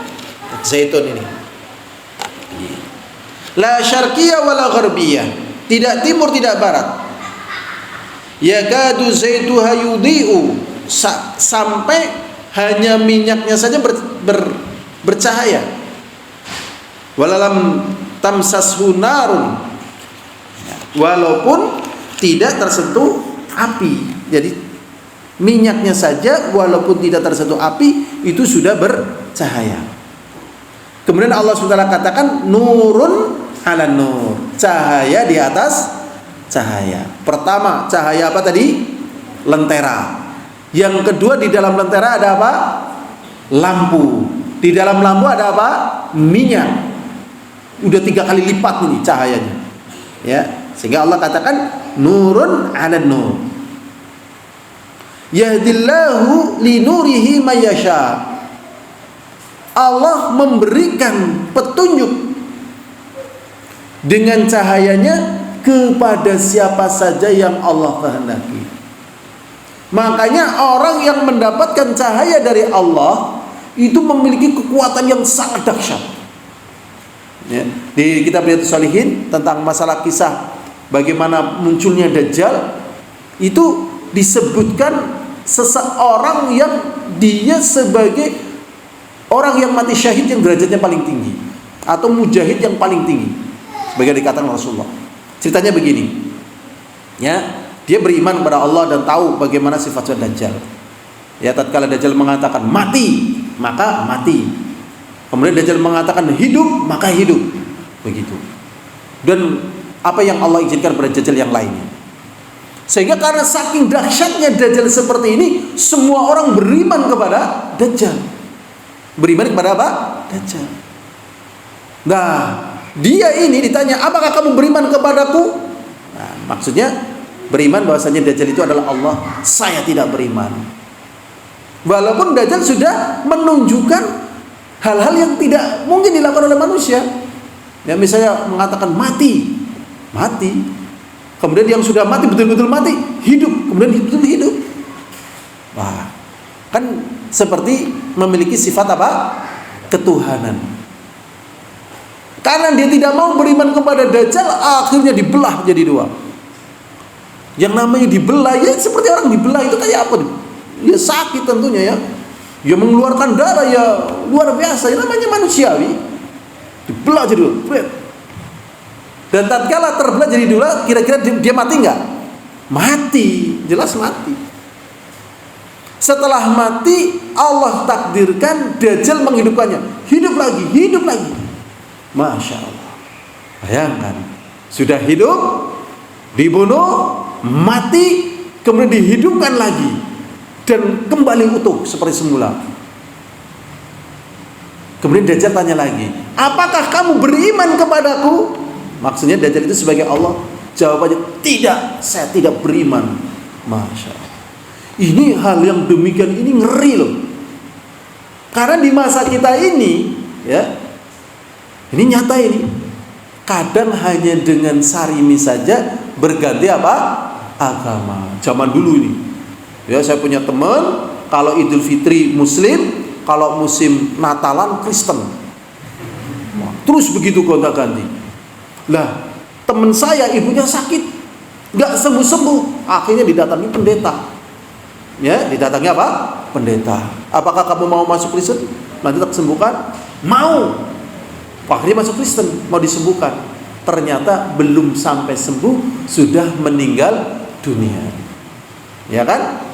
Zaitun ini. La syarqiyah wala gharbiyah. Tidak timur, tidak barat. Yakadu zaituha yudhi'u, sampai hanya minyaknya saja bercahaya. Walalam tamsashu narun, walaupun tidak tersentuh api. Jadi minyaknya saja walaupun tidak tersentuh api itu sudah bercahaya. Kemudian Allah SWT katakan nurun ala nur, cahaya di atas cahaya. Pertama, cahaya apa tadi? Lentera. Yang kedua, di dalam lentera ada apa? Lampu. Di dalam lampu ada apa? Minyak. Udah 3 kali lipat ini cahayanya. Ya, sehingga Allah katakan nurun ala nur. Yahdillahu li nurihi may yasha. Allah memberikan petunjuk dengan cahayanya kepada siapa saja yang Allah kehendaki. Makanya orang yang mendapatkan cahaya dari Allah itu memiliki kekuatan yang sangat dahsyat. Ya, di kitab Riyadhus Shalihin tentang masalah kisah bagaimana munculnya Dajjal, itu disebutkan seseorang yang dia sebagai orang yang mati syahid yang derajatnya paling tinggi, atau mujahid yang paling tinggi, sebagai dikatakan Rasulullah. Ceritanya begini, ya, dia beriman kepada Allah dan tahu bagaimana sifat Dajjal. Ya, tatkala Dajjal mengatakan mati, maka mati. Kemudian Dajjal mengatakan hidup, maka hidup. Begitu. Dan apa yang Allah izinkan pada Dajjal yang lainnya. Sehingga karena saking dahsyatnya Dajjal seperti ini, semua orang beriman kepada Dajjal. Beriman kepada apa? Dajjal. Nah, dia ini ditanya, apakah kamu beriman kepadaku? Nah, maksudnya beriman bahwasanya Dajjal itu adalah Allah. Saya tidak beriman. Walaupun Dajjal sudah menunjukkan hal-hal yang tidak mungkin dilakukan oleh manusia. Ya, misalnya mengatakan mati, mati. Kemudian yang sudah mati betul-betul mati, hidup, kemudian betul hidup. Wah, kan seperti memiliki sifat apa? Ketuhanan. Karena dia tidak mau beriman kepada Dajjal, akhirnya dibelah jadi 2. Yang namanya dibelah, ya seperti orang dibelah itu kayak apa? Ya sakit tentunya ya. Ya mengeluarkan darah ya luar biasa, ya namanya manusiawi. Dibelah jadi 2. Dan tatkala terbelah jadi 2, kira-kira dia mati enggak? Mati, jelas mati. Setelah mati, Allah takdirkan Dajjal menghidupkannya. Hidup lagi, hidup lagi. Masya Allah. Bayangkan, sudah hidup, dibunuh, mati, kemudian dihidupkan lagi dan kembali utuh seperti semula. Kemudian Dajjal tanya lagi, apakah kamu beriman kepadaku? Maksudnya Dajjal itu sebagai Allah. Jawabannya, tidak, saya tidak beriman. Masya Allah. Ini hal yang demikian ini ngeri loh. Karena di masa kita ini, ya, ini nyata ini. Kadang hanya dengan sarimi saja berganti apa? Agama. Zaman dulu ini. Ya, saya punya teman, kalau Idul Fitri Muslim, kalau musim Natalan Kristen. Terus begitu gonta-ganti. Lah, teman saya ibunya sakit, nggak sembuh-sembuh. Akhirnya didatangi pendeta. Ya, didatangi apa? Pendeta. Apakah kamu mau masuk Kristen? Nanti tak sembuhkan? Mau. Akhirnya masuk Kristen, mau disembuhkan. Ternyata belum sampai sembuh, sudah meninggal dunia. Ya kan?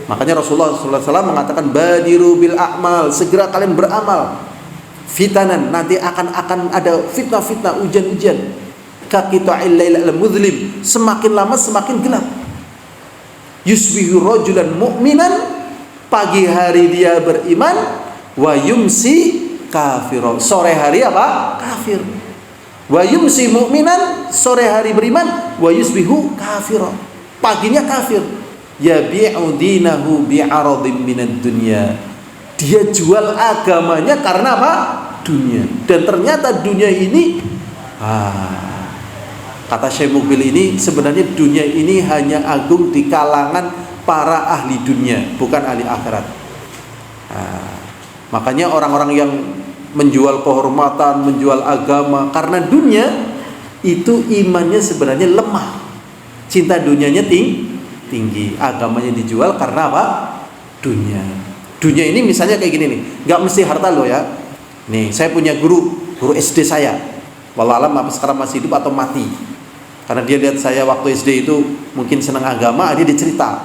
Makanya Rasulullah SAW mengatakan badiru bil a'mal, segera kalian beramal. Fitanan, nanti akan ada fitnah-fitnah, ujian-ujian. Kaqita'il lailal muzlim, semakin lama semakin gelap. Yusbihu rajulan mu'minan, pagi hari dia beriman, wa yumsi kafir. Sore hari apa? Kafir. Wa yumsi mu'minan, sore hari beriman, wa yusbihu kafir. Paginya kafir. Yabi'u dinahu bi'aradin minad dunya. Dia jual agamanya karena apa? Dunia. Dan ternyata dunia ini kata Syekh Mukbil ini, sebenarnya dunia ini hanya agung di kalangan para ahli dunia, bukan ahli akhirat. Makanya orang-orang yang menjual kehormatan, menjual agama karena dunia, itu imannya sebenarnya lemah. Cinta dunianya tinggi, agamanya dijual karena apa? Dunia. Dunia ini misalnya kayak gini nih, nggak mesti harta loh ya. Nih, saya punya guru SD saya. Wallahualam apa sekarang masih hidup atau mati. Karena dia lihat saya waktu SD itu mungkin senang agama, dia dicerita.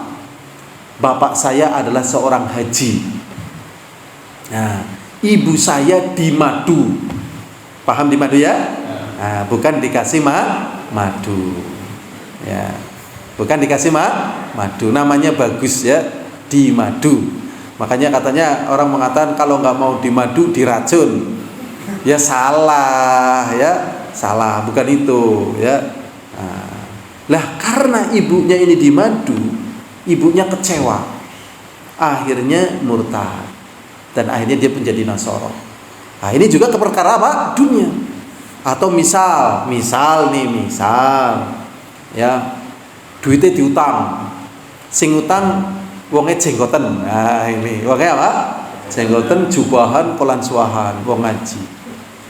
Bapak saya adalah seorang haji. Nah, ibu saya di madu. Paham di madu ya? Nah, bukan dikasih madu. Ya. Bukan dikasih madu, namanya bagus ya, di madu. Makanya katanya orang mengatakan kalau nggak mau di madu diracun. Ya salah ya, salah, bukan itu ya. Lah karena ibunya ini di madu, ibunya kecewa. Akhirnya murtad. Dan akhirnya dia menjadi Nasara. Nah, ini juga perkara apa? Dunia. Atau misal ya, duitnya diutang, sing utang wonge jenggoten. Nah ini wonge apa? Jenggoten, jubahan, kolan suahan, wong ngaji.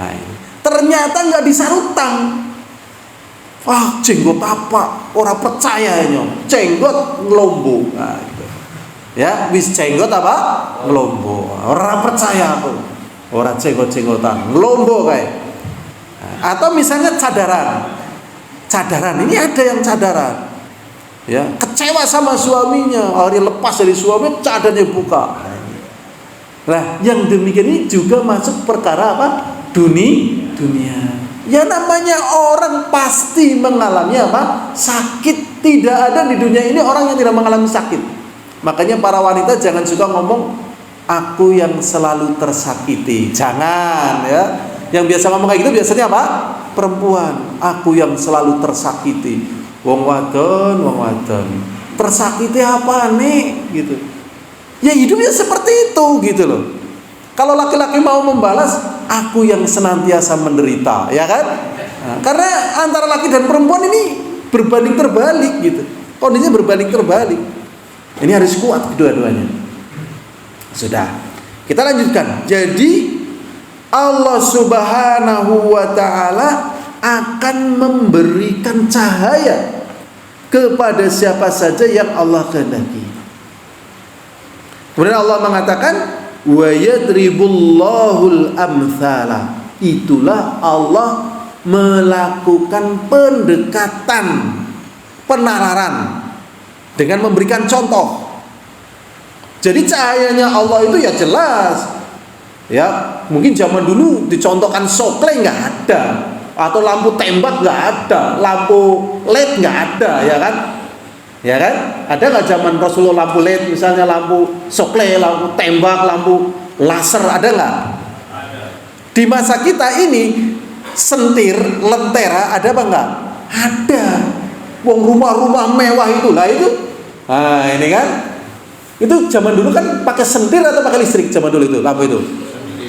Nah ini ternyata nggak bisa utang. Wah, jenggot apa? Orang percaya nyong, jenggot ngelombo. Nah, gitu. Ya, wis jenggot apa? Ngelombo. Orang percaya aku. Orang jenggot-jenggotan ngelombo kayak. Nah, atau misalnya cadaran ini ada yang cadaran. Ya, kecewa sama suaminya, akhirnya lepas dari suami, cadarnya buka. Nah, yang demikian ini juga masuk perkara apa? Dunia. Ya namanya orang pasti mengalami apa? Sakit. Tidak ada di dunia ini orang yang tidak mengalami sakit. Makanya para wanita jangan suka ngomong aku yang selalu tersakiti. Jangan ya. Yang biasa ngomong kayak gitu biasanya apa? Perempuan. Aku yang selalu tersakiti. Wong wadon. Tersakiti apa nih gitu. Ya hidupnya seperti itu gitu loh. Kalau laki-laki mau membalas, aku yang senantiasa menderita, ya kan? Nah, karena antara laki dan perempuan ini berbanding terbalik gitu. Kondisinya berbanding terbalik. Ini harus kuat kedua-duanya. Sudah. Kita lanjutkan. Jadi Allah Subhanahu wa taala akan memberikan cahaya kepada siapa saja yang Allah kehendaki. Kemudian Allah mengatakan wa yadribullahul amthala. Itulah Allah melakukan pendekatan, penararan dengan memberikan contoh. Jadi cahayanya Allah itu ya jelas. Ya, mungkin zaman dulu dicontohkan sokle nggak ada, atau lampu tembak nggak ada, lampu LED nggak ada, ya kan? Ya kan? Ada nggak zaman Rasulullah lampu LED, misalnya lampu sokle, lampu tembak, lampu laser, ada nggak? Di masa kita ini sentir, lentera ada apa enggak? Ada. Wong rumah-rumah mewah itulah itu. Nah, ini kan. Itu zaman dulu kan pakai sentir atau pakai listrik zaman dulu itu, lampu itu.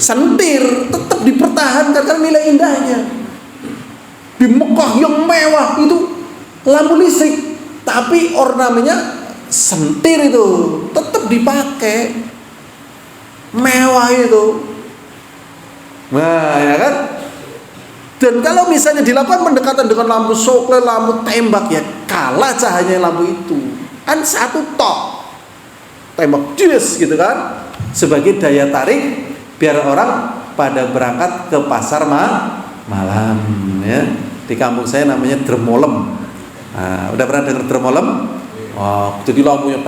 Sentir, tetap dipertahankan karena nilai indahnya. Di Mekah yang mewah itu lampu listrik, tapi ornamennya sentir itu, tetap dipakai. Mewah itu. Nah, ya kan? Dan kalau misalnya dilakukan pendekatan dengan lampu sokle, lampu tembak, ya kalah cahayanya lampu itu. Kan satu tok. Tembak jelas gitu kan. Sebagai daya tarik biar orang pada berangkat ke pasar malam ya. Di kampung saya namanya dermolem. Nah, udah pernah dengar dermolem? Oh, jadi lampunya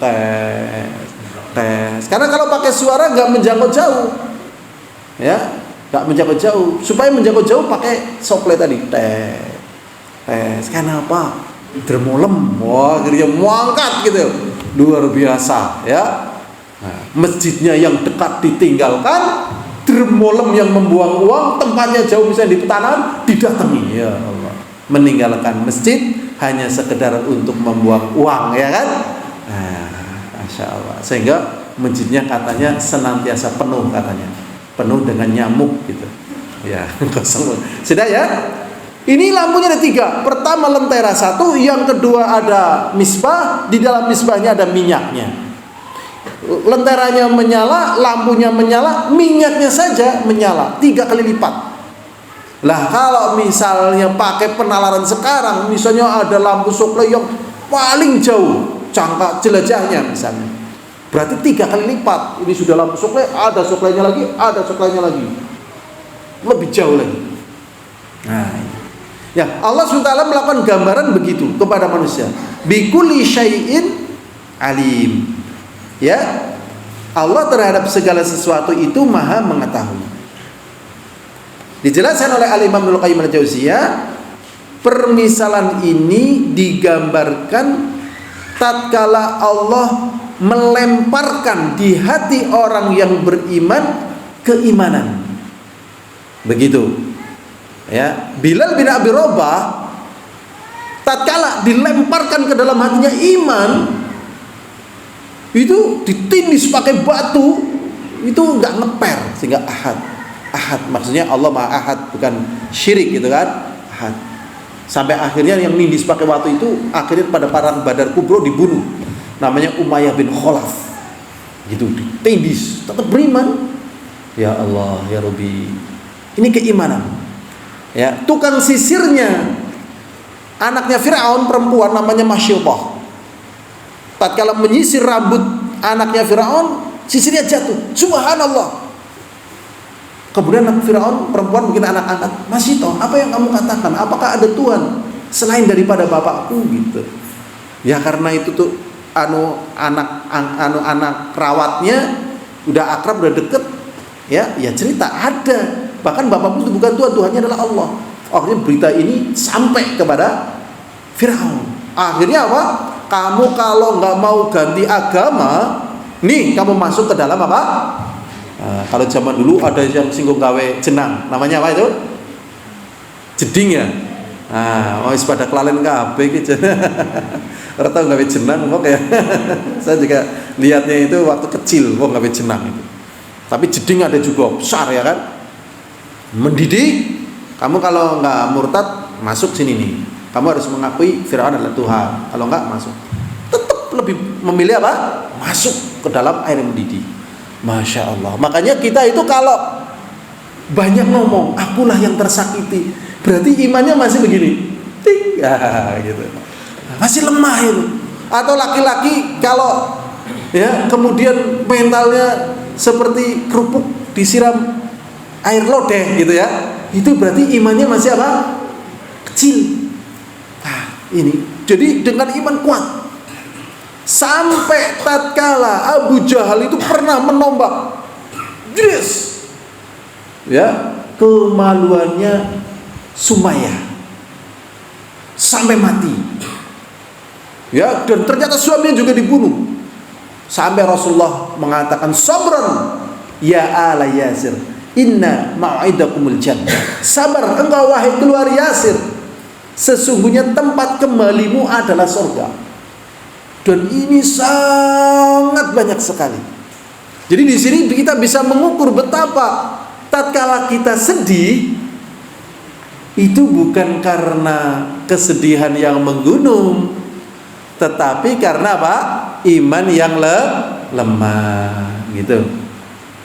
tes. Karena kalau pakai suara nggak menjangkau jauh. Ya, nggak menjangkau jauh. Supaya menjangkau jauh pakai sokle tadi. Tes. Kenapa? Dermolem. Wah, akhirnya muangkat gitu. Luar biasa, ya. Nah, masjidnya yang dekat ditinggalkan, dermolem yang membuang uang, tempatnya jauh misalnya di petanan, didatangi. Ya Allah. Meninggalkan masjid hanya sekedar untuk membuang uang, ya kan? Nah, Masya Allah. Sehingga masjidnya katanya senantiasa penuh katanya. Penuh dengan nyamuk gitu. Ya, kosong. Sudah ya? Ini lampunya ada 3. Pertama lentera 1, yang kedua ada misbah, di dalam misbahnya ada minyaknya. Lenteranya menyala, lampunya menyala, minyaknya saja menyala 3 kali lipat. Lah kalau misalnya pakai penalaran sekarang, misalnya ada lampu sokle yang paling jauh jangka jelajahnya misalnya, berarti 3 kali lipat. Ini sudah lampu sokle, ada soklenya lagi, ada soklenya lagi, lebih jauh lagi. Nah, ya Allah SWT melakukan gambaran begitu kepada manusia. Bikulli syai'in alim. Ya, Allah terhadap segala sesuatu itu maha mengetahui. Dijelaskan oleh Al-Imam Ibnu Qayyim Al-Jauziyah, permisalan ini digambarkan tatkala Allah melemparkan di hati orang yang beriman keimanan. Begitu. Ya, Bilal bin Abi Rabah tatkala dilemparkan ke dalam hatinya iman, itu ditindis pakai batu, itu enggak ngeper sehingga ahad. Ahad maksudnya Allah Maha Ahad, bukan syirik gitu kan. Ahad. Sampai akhirnya yang nindis pakai batu itu akhirnya pada perang Badar Kubro dibunuh. Namanya Umayyah bin Khalaf. Gitu ditindis, tetap beriman. Ya Allah, ya Rabbi. Ini keimanan. Ya, tukang sisirnya anaknya Firaun perempuan namanya Masyillah. Tatkala menyisir rambut anaknya Firaun, sisirnya jatuh. Subhanallah. Kemudian Firaun perempuan bikin anak-anak, Masyito, apa yang kamu katakan? Apakah ada Tuhan selain daripada bapakku gitu? Ya karena itu tuh anak rawatnya udah akrab, udah deket, ya cerita ada. Bahkan bapakmu itu bukan Tuhan, Tuhannya adalah Allah. Akhirnya berita ini sampai kepada Firaun. Akhirnya apa? Kamu kalau nggak mau ganti agama, nih kamu masuk ke dalam apa? Kalau zaman dulu ada yang singgung gawe jenang, namanya apa itu? Jeding ya. Wis pada kelalen kabeh iki. Ora tau gawe jenang kok ya. Saya juga lihatnya itu waktu kecil kok gawe jenang itu. Tapi jeding ada juga besar ya kan? Mendidik. Kamu kalau nggak murtad masuk sini nih. Kamu harus mengakui Firaun adalah Tuhan. Kalau nggak masuk. Tetap lebih memilih apa? Masuk ke dalam air mendidih. Masya Allah. Makanya kita itu kalau banyak ngomong, akulah yang tersakiti, berarti imannya masih begini, ting, gitu, masih lemah itu. Atau laki-laki kalau ya kemudian mentalnya seperti kerupuk disiram air lodeh gitu ya, itu berarti imannya masih apa? Kecil. Nah, ini jadi dengan iman kuat. Sampai tatkala Abu Jahal itu pernah menombak, yes, ya, kemaluannya Sumayyah sampai mati. Ya, dan ternyata suaminya juga dibunuh. Sampai Rasulullah mengatakan, sabran ya ala Yasir, inna mau'idakumul jannah. Sabar engkau wahai keluarga Yasir, sesungguhnya tempat kembalimu adalah surga. Dan ini sangat banyak sekali. Jadi di sini kita bisa mengukur betapa tatkala kita sedih itu bukan karena kesedihan yang menggunung, tetapi karena apa? Iman yang lemah gitu.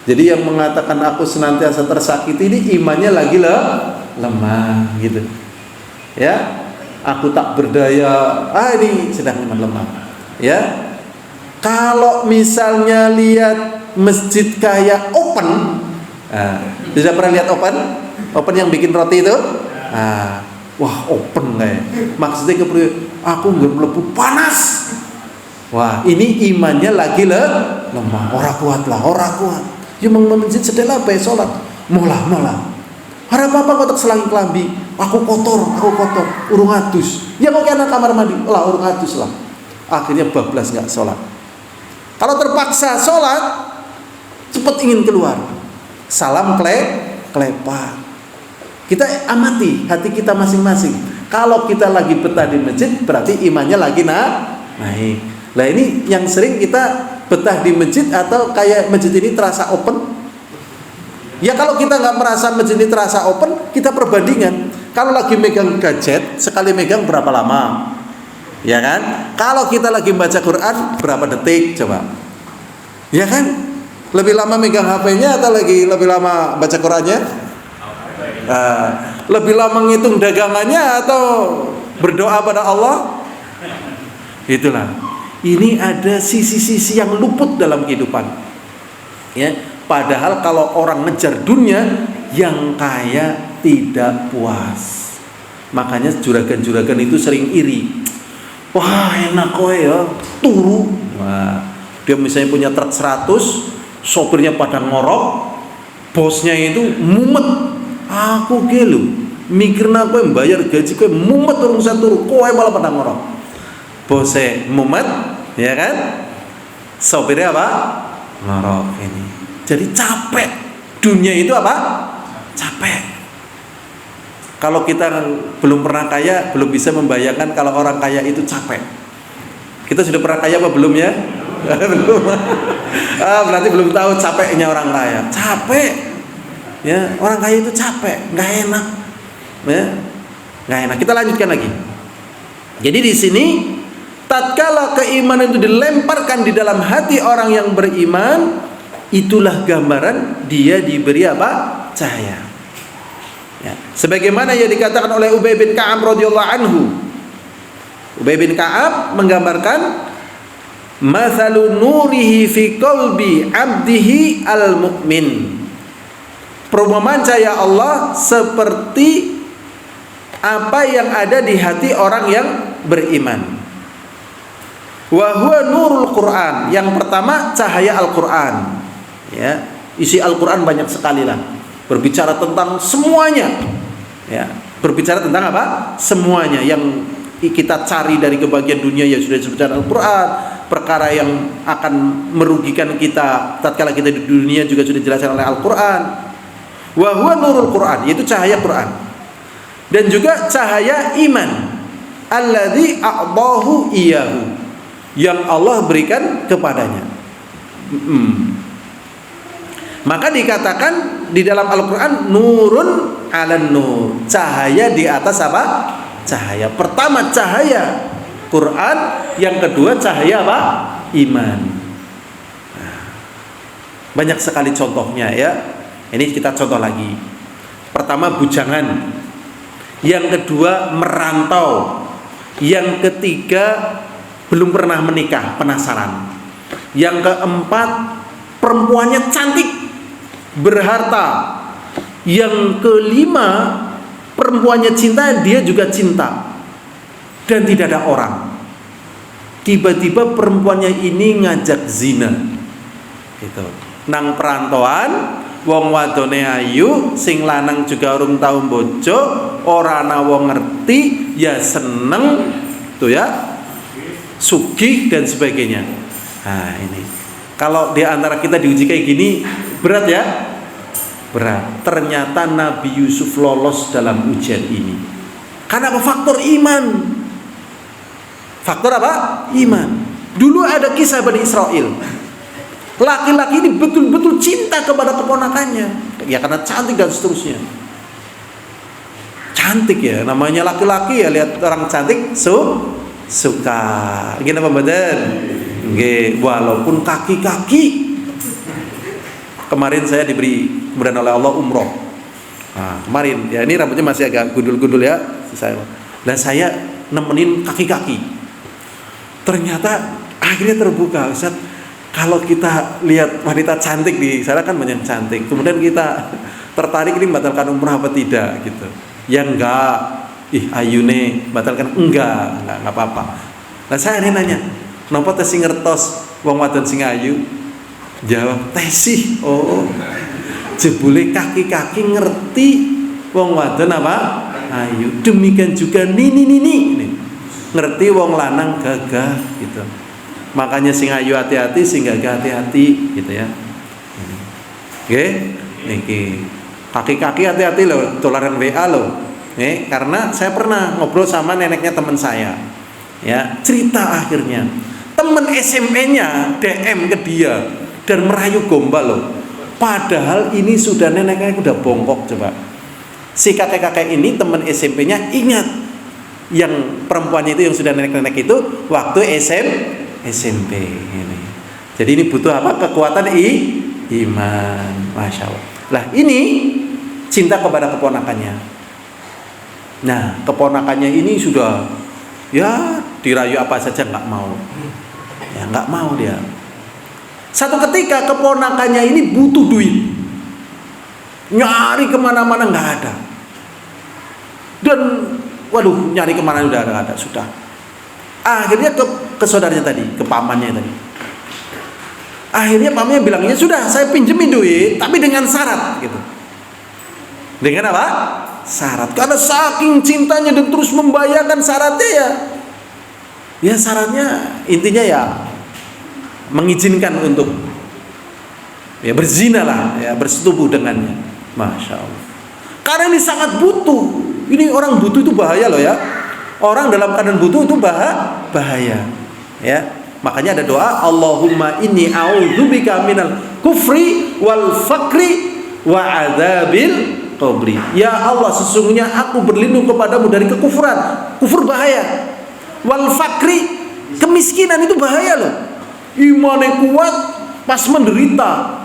Jadi yang mengatakan aku senantiasa tersakiti ini imannya lagi lemah gitu. Ya, aku tak berdaya. Ini sedang iman lemah. Ya. Kalau misalnya lihat masjid kayak open, sudah pernah lihat open? Open yang bikin roti itu? Wah, open kayak. Maksudnya aku nggak melepuh panas. Wah, ini imannya lagi lemah. Ora kuat. Ya masjid sedela apa sholat. Mola. Harap apa kau tak selang kelambi. Aku kotor. Urung atus. Ya kau kena kamar mandi. Lah urung atus lah. Akhirnya bablas nggak sholat. Kalau terpaksa sholat, cepat ingin keluar. Salam klepak. Kita amati hati kita masing-masing. Kalau kita lagi betah di masjid, berarti imannya lagi naik. Nah ini yang sering kita betah di masjid atau kayak masjid ini terasa open. Ya kalau kita nggak merasa masjid ini terasa open, kita perbandingan. Kalau lagi megang gadget, sekali megang berapa lama? Ya kan? Kalau kita lagi baca Quran, berapa detik? Coba. Ya kan? Lebih lama megang HP-nya atau lagi lebih lama baca Qurannya? Lebih lama ngitung dagangannya atau berdoa pada Allah? Itulah. Ini ada sisi-sisi yang luput dalam kehidupan. Ya, padahal kalau orang ngejar dunia, yang kaya tidak puas. Makanya juragan-juragan itu sering iri. Wah, enak kowe ya, turu. Wah, dia misalnya punya truk 100, sopirnya pada ngorok, bosnya itu mumet. Aku gelo, mikirna kowe bayar gaji kowe mumet urung turu, kowe malah pada ngorok. Bose mumet, ya kan? Sopirnya apa? Ngorok ini. Jadi capek. Dunia itu apa? Capek. Kalau kita belum pernah kaya, belum bisa membayangkan kalau orang kaya itu capek. Kita sudah pernah kaya apa belum ya? Belum. Berarti belum tahu capeknya orang kaya. Capek. Ya, orang kaya itu capek, nggak enak. Ya, nggak enak. Kita lanjutkan lagi. Jadi di sini tatkala keimanan itu dilemparkan di dalam hati orang yang beriman, itulah gambaran dia diberi apa? Cahaya. Ya. Sebagaimana yang dikatakan oleh Ubay bin Ka'ab radhiyallahu anhu. Ubay bin Ka'ab menggambarkan mathalu nurihi fi qalbi 'abdihi al-mu'min. Perumpamaan cahaya Allah seperti apa yang ada di hati orang yang beriman. Wa huwa nurul Quran. Yang pertama cahaya Al-Quran. Ya, isi Al-Quran banyak sekali lah. Berbicara tentang semuanya. Ya, berbicara tentang apa? Semuanya yang kita cari dari kebahagiaan dunia ya sudah disebutkan Al-Quran. Perkara yang akan merugikan kita tatkala kita di dunia juga sudah dijelaskan oleh Al-Quran. Wa huwa nurul Quran, yaitu cahaya Quran. Dan juga cahaya iman. Alladzi a'dahu iyahu, yang Allah berikan kepadanya. Maka dikatakan di dalam Al-Quran nurun 'alan nur, cahaya di atas apa? Cahaya. Pertama cahaya Quran, yang kedua cahaya apa? Iman. Banyak sekali contohnya ya. Ini kita contoh lagi. Pertama bujangan, yang kedua merantau, yang ketiga belum pernah menikah, penasaran, yang keempat perempuannya cantik, berharta, yang kelima perempuannya cinta, dia juga cinta, dan tidak ada orang. Tiba-tiba perempuannya ini ngajak zina, gitu. Nang perantauan, wong wadone ayu, sing lanang juga urung tau bojo, ora ana wong ngerti, ya seneng tuh ya. sugih dan sebagainya. Nah ini, kalau di antara kita diuji kayak gini, berat ya? Berat. Ternyata Nabi Yusuf lolos dalam ujian ini. Karena apa? Faktor iman. Faktor apa? Iman. Dulu ada kisah Bani Israel. Laki-laki ini betul-betul cinta kepada keponakannya. Ya karena cantik dan seterusnya. Cantik ya, namanya laki-laki ya, lihat orang cantik suka. Gini apa badan? Nggih, walaupun kaki-kaki. Kemarin saya diberi kemudian oleh Allah umroh. Nah, kemarin ya, ini rambutnya masih agak gundul-gundul ya saya. Dan saya nemenin kaki-kaki. Ternyata akhirnya terbuka, Ustaz. Kalau kita lihat wanita cantik di sana kan banyak cantik. Kemudian kita tertarik ini batalkan umrah apa tidak gitu. Ya enggak. Ayune batalkan enggak apa-apa. Nah, saya ini nanya, "Napa teh sing ngertos wong wadon sing ayu?" Jawab, "Tesih." Oh. Jebule kaki-kaki ngerti wong wadon apa? Ayu. Demikian juga nini. Ngerti wong lanang gagah gitu. Makanya sing ayu hati-hati, sing gagah hati-hati gitu ya. Oke, niki. Kaki-kaki hati-hati loh, tularan WA loh. Karena saya pernah ngobrol sama neneknya teman saya. Ya, cerita akhirnya teman SMP-nya DM ke dia dan merayu gombal loh. Padahal ini sudah neneknya udah bongkok coba. Si kakek-kakek ini teman SMP-nya ingat yang perempuannya itu yang sudah nenek-nenek itu waktu SMP ini. Jadi ini butuh apa? Kekuatan iman. Masya Allah. Lah ini cinta kepada keponakannya. Nah keponakannya ini sudah ya dirayu apa saja nggak mau. Ya nggak mau dia. Satu ketika keponakannya ini butuh duit, nyari kemana-mana nggak ada. Dan waduh nyari kemana udah nggak ada sudah. Akhirnya ke saudaranya tadi, ke pamannya tadi. Akhirnya pamannya bilangnya sudah saya pinjemin duit, tapi dengan syarat gitu. Dengan apa? Syarat. Karena saking cintanya dan terus membayarkan syaratnya ya syaratnya intinya ya mengizinkan untuk ya berzina lah, ya bersetubuh dengannya. Masya Allah. Karena ini sangat butuh. Ini orang butuh itu bahaya loh ya. Orang dalam keadaan butuh itu bahaya. Ya. Makanya ada doa, Allahumma inni a'udzubika minal kufri wal fakri wa adzabil qabri. Ya Allah, sesungguhnya aku berlindung kepadamu dari kekufuran. Kufur bahaya. Wal fakri, kemiskinan itu bahaya loh. Iman yang kuat pas menderita,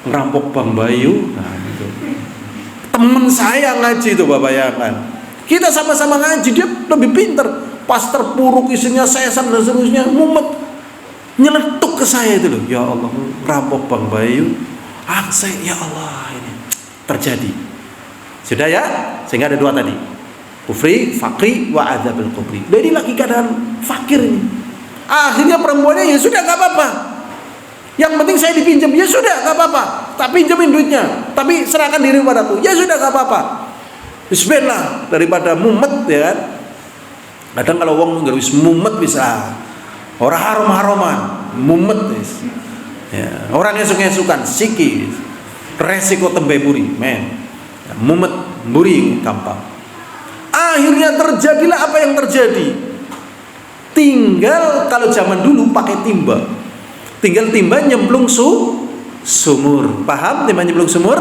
ngerampok Bang Bayu. Nah, gitu. Temen saya ngaji itu Bapak bayangkan. Kita sama-sama ngaji, dia lebih pinter. Pas terpuruk isinya sesan dan seterusnya, mumet nyeletuk ke saya itu loh. Ya Allah, ngerampok Bang Bayu. Saya ya Allah ini terjadi. Sudah ya, sehingga ada dua tadi. Kufri, fakri, wa adzabil qabri. Jadi lagi keadaan fakir ini. Akhirnya perempuannya ya sudah nggak apa-apa. Yang penting saya dipinjam, ya sudah nggak apa-apa. Tak pinjemin duitnya, tapi serahkan diri padaku. Ya sudah nggak apa-apa. Bismillah daripada mumet ya kan. Kadang kalau wong nggak bisa mumet bisa. Orang harum-haruman, mumet ya. Orang esuk-esukan, siki, resiko tembe buri, men. Mumet buri gampang. Akhirnya terjadilah apa yang terjadi. Tinggal kalau zaman dulu pakai timba. Tinggal timba nyemplung sumur. Paham timba nyemplung sumur?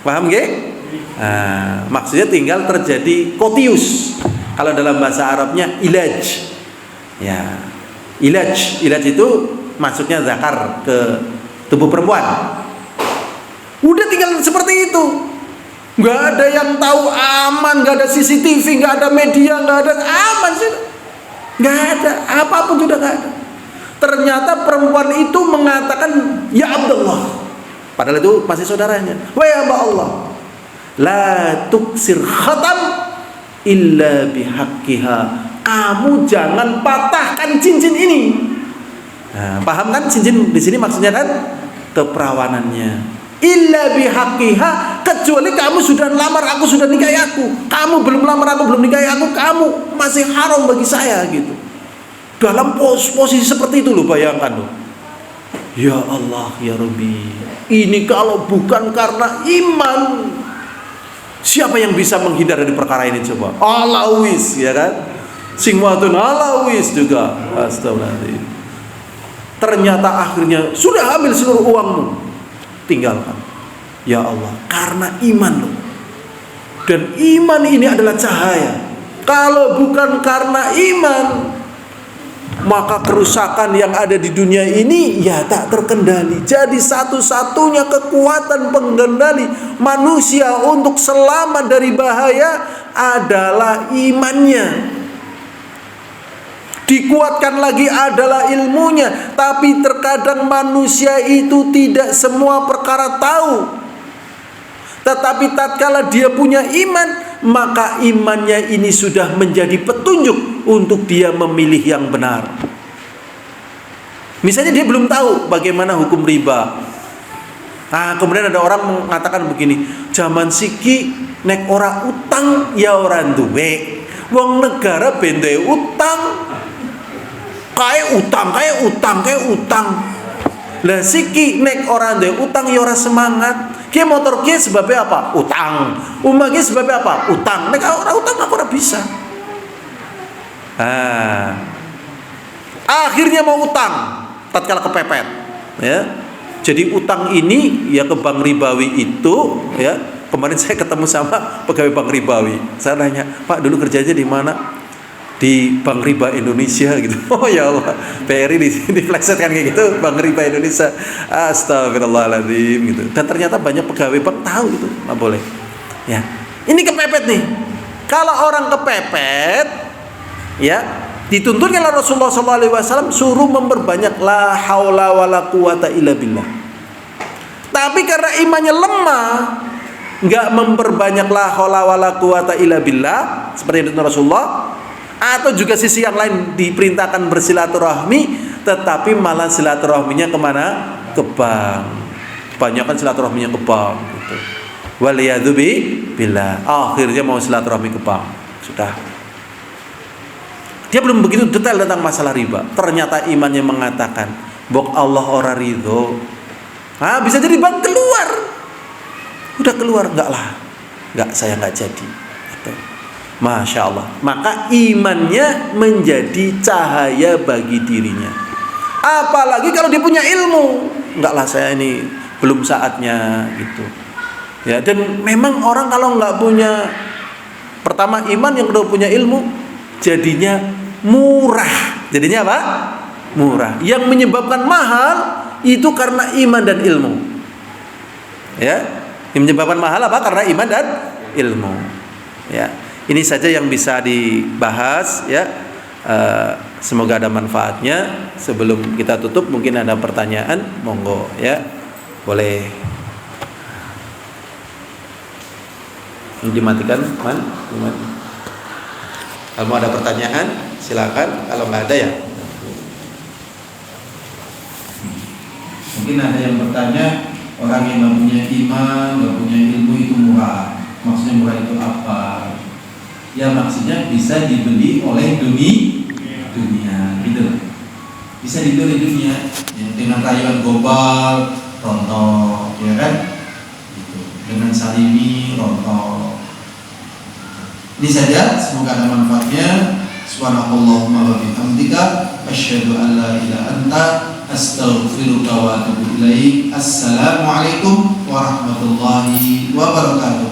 Paham nggih? Maksudnya tinggal terjadi kotius. Kalau dalam bahasa Arabnya ilaj. Ya. Ilaj itu maksudnya zakar ke tubuh perempuan. Udah tinggal seperti itu. Nggak ada yang tahu, aman, nggak ada CCTV, nggak ada media, nggak ada, aman sih, nggak ada, apapun sudah nggak ada. Ternyata perempuan itu mengatakan ya Abdullah, padahal itu masih saudaranya. Wahai hamba Allah, la tuksir khatam illa bihaqqiha. Kamu jangan patahkan cincin ini. Nah, paham kan cincin di sini maksudnya kan keperawanannya. illa bihaqqiha, kecuali kamu sudah lamar aku, sudah nikahi aku. Kamu belum lamar aku, belum nikahi aku, kamu masih haram bagi saya gitu. Dalam posisi seperti itu loh, bayangkan loh. Ya Allah ya Rabbi, ini kalau bukan karena iman, siapa yang bisa menghindar dari perkara ini coba? Alawis, ya kan? Sing wadon alawis juga. Astagfirullahaladzim. Ternyata akhirnya sudah ambil seluruh uangmu, tinggalkan. Ya Allah, karena iman loh. Dan iman ini adalah cahaya. Kalau bukan karena iman, maka kerusakan yang ada di dunia ini ya tak terkendali. Jadi satu-satunya kekuatan pengendali manusia untuk selamat dari bahaya adalah imannya. Dikuatkan lagi adalah ilmunya. Tapi terkadang manusia itu tidak semua perkara tahu. Tetapi tatkala dia punya iman, maka imannya ini sudah menjadi petunjuk untuk dia memilih yang benar. Misalnya dia belum tahu bagaimana hukum riba. Nah, kemudian ada orang mengatakan begini, zaman siki nek ora utang ya ora duwe. Wong negara bende utang. Kayak utang. Lah siki nek ora duwe utang ya ora semangat. Ki motor ki sebabnya apa? Utang. Umah ki sebabnya apa? Utang. Nek ora utang aku ora bisa. Akhirnya mau utang tatkala kepepet, ya. Jadi utang ini ya ke bank ribawi itu, ya. Kemarin saya ketemu sama pegawai bank ribawi. Saya nanya, "Pak, dulu kerjanya di mana?" Di Bank Riba Indonesia gitu. Oh ya Allah, BRI di flexetkan kayak gitu, Bank Riba Indonesia. Astagfirullahaladzim gitu. Dan ternyata banyak pegawai bank tahu gitu, nggak boleh. Ya, ini kepepet nih. Kalau orang kepepet, ya dituntutkan oleh Rasulullah SAW suruh memperbanyak la haula wala quwata illa billah. Tapi karena imannya lemah, nggak memperbanyak la haula wala quwata illa billah seperti yang dituntut Rasulullah. Atau juga sisi yang lain diperintahkan bersilaturahmi, tetapi malah silaturahminya kemana? Ke bank. Kebanyakan silaturahminya ke bank gitu. Waliyadu billah. Akhirnya mau silaturahmi ke bank. Sudah. Dia belum begitu detail tentang masalah riba. Ternyata imannya mengatakan, "Bok Allah ora ridho." Nah, bisa jadi bank keluar. Udah keluar, enggak lah. Enggak, saya enggak jadi. Gitu. Masya Allah. Maka imannya menjadi cahaya bagi dirinya. Apalagi kalau dia punya ilmu. Enggak lah, saya ini belum saatnya gitu. Ya, dan memang orang kalau enggak punya, pertama iman, yang kedua punya ilmu, jadinya murah. Jadinya apa? Murah. Yang menyebabkan mahal itu karena iman dan ilmu. Ya, yang menyebabkan mahal apa? Karena iman dan ilmu. Ya. Ini saja yang bisa dibahas, ya. Semoga ada manfaatnya. Sebelum kita tutup, mungkin ada pertanyaan, monggo, ya, boleh. Dimatikan, man. Kalau mau ada pertanyaan, silakan. Kalau nggak ada ya, mungkin ada yang bertanya, orang yang nggak punya iman, nggak punya ilmu itu murah. Maksudnya murah itu apa? Ya maksudnya bisa dibeli oleh dunia, gitu. Bisa dibeli oleh dunia, ya, dengan rayuan gombal, rontok, ya kan? Gitu. Dengan salimi, rontok. Ini saja, semoga ada manfaatnya. Subhanallahumma wa bihamdika, asyhadu an la ilaha anta, astaghfiruka wa atubu ilaik. Assalamualaikum warahmatullahi wabarakatuh.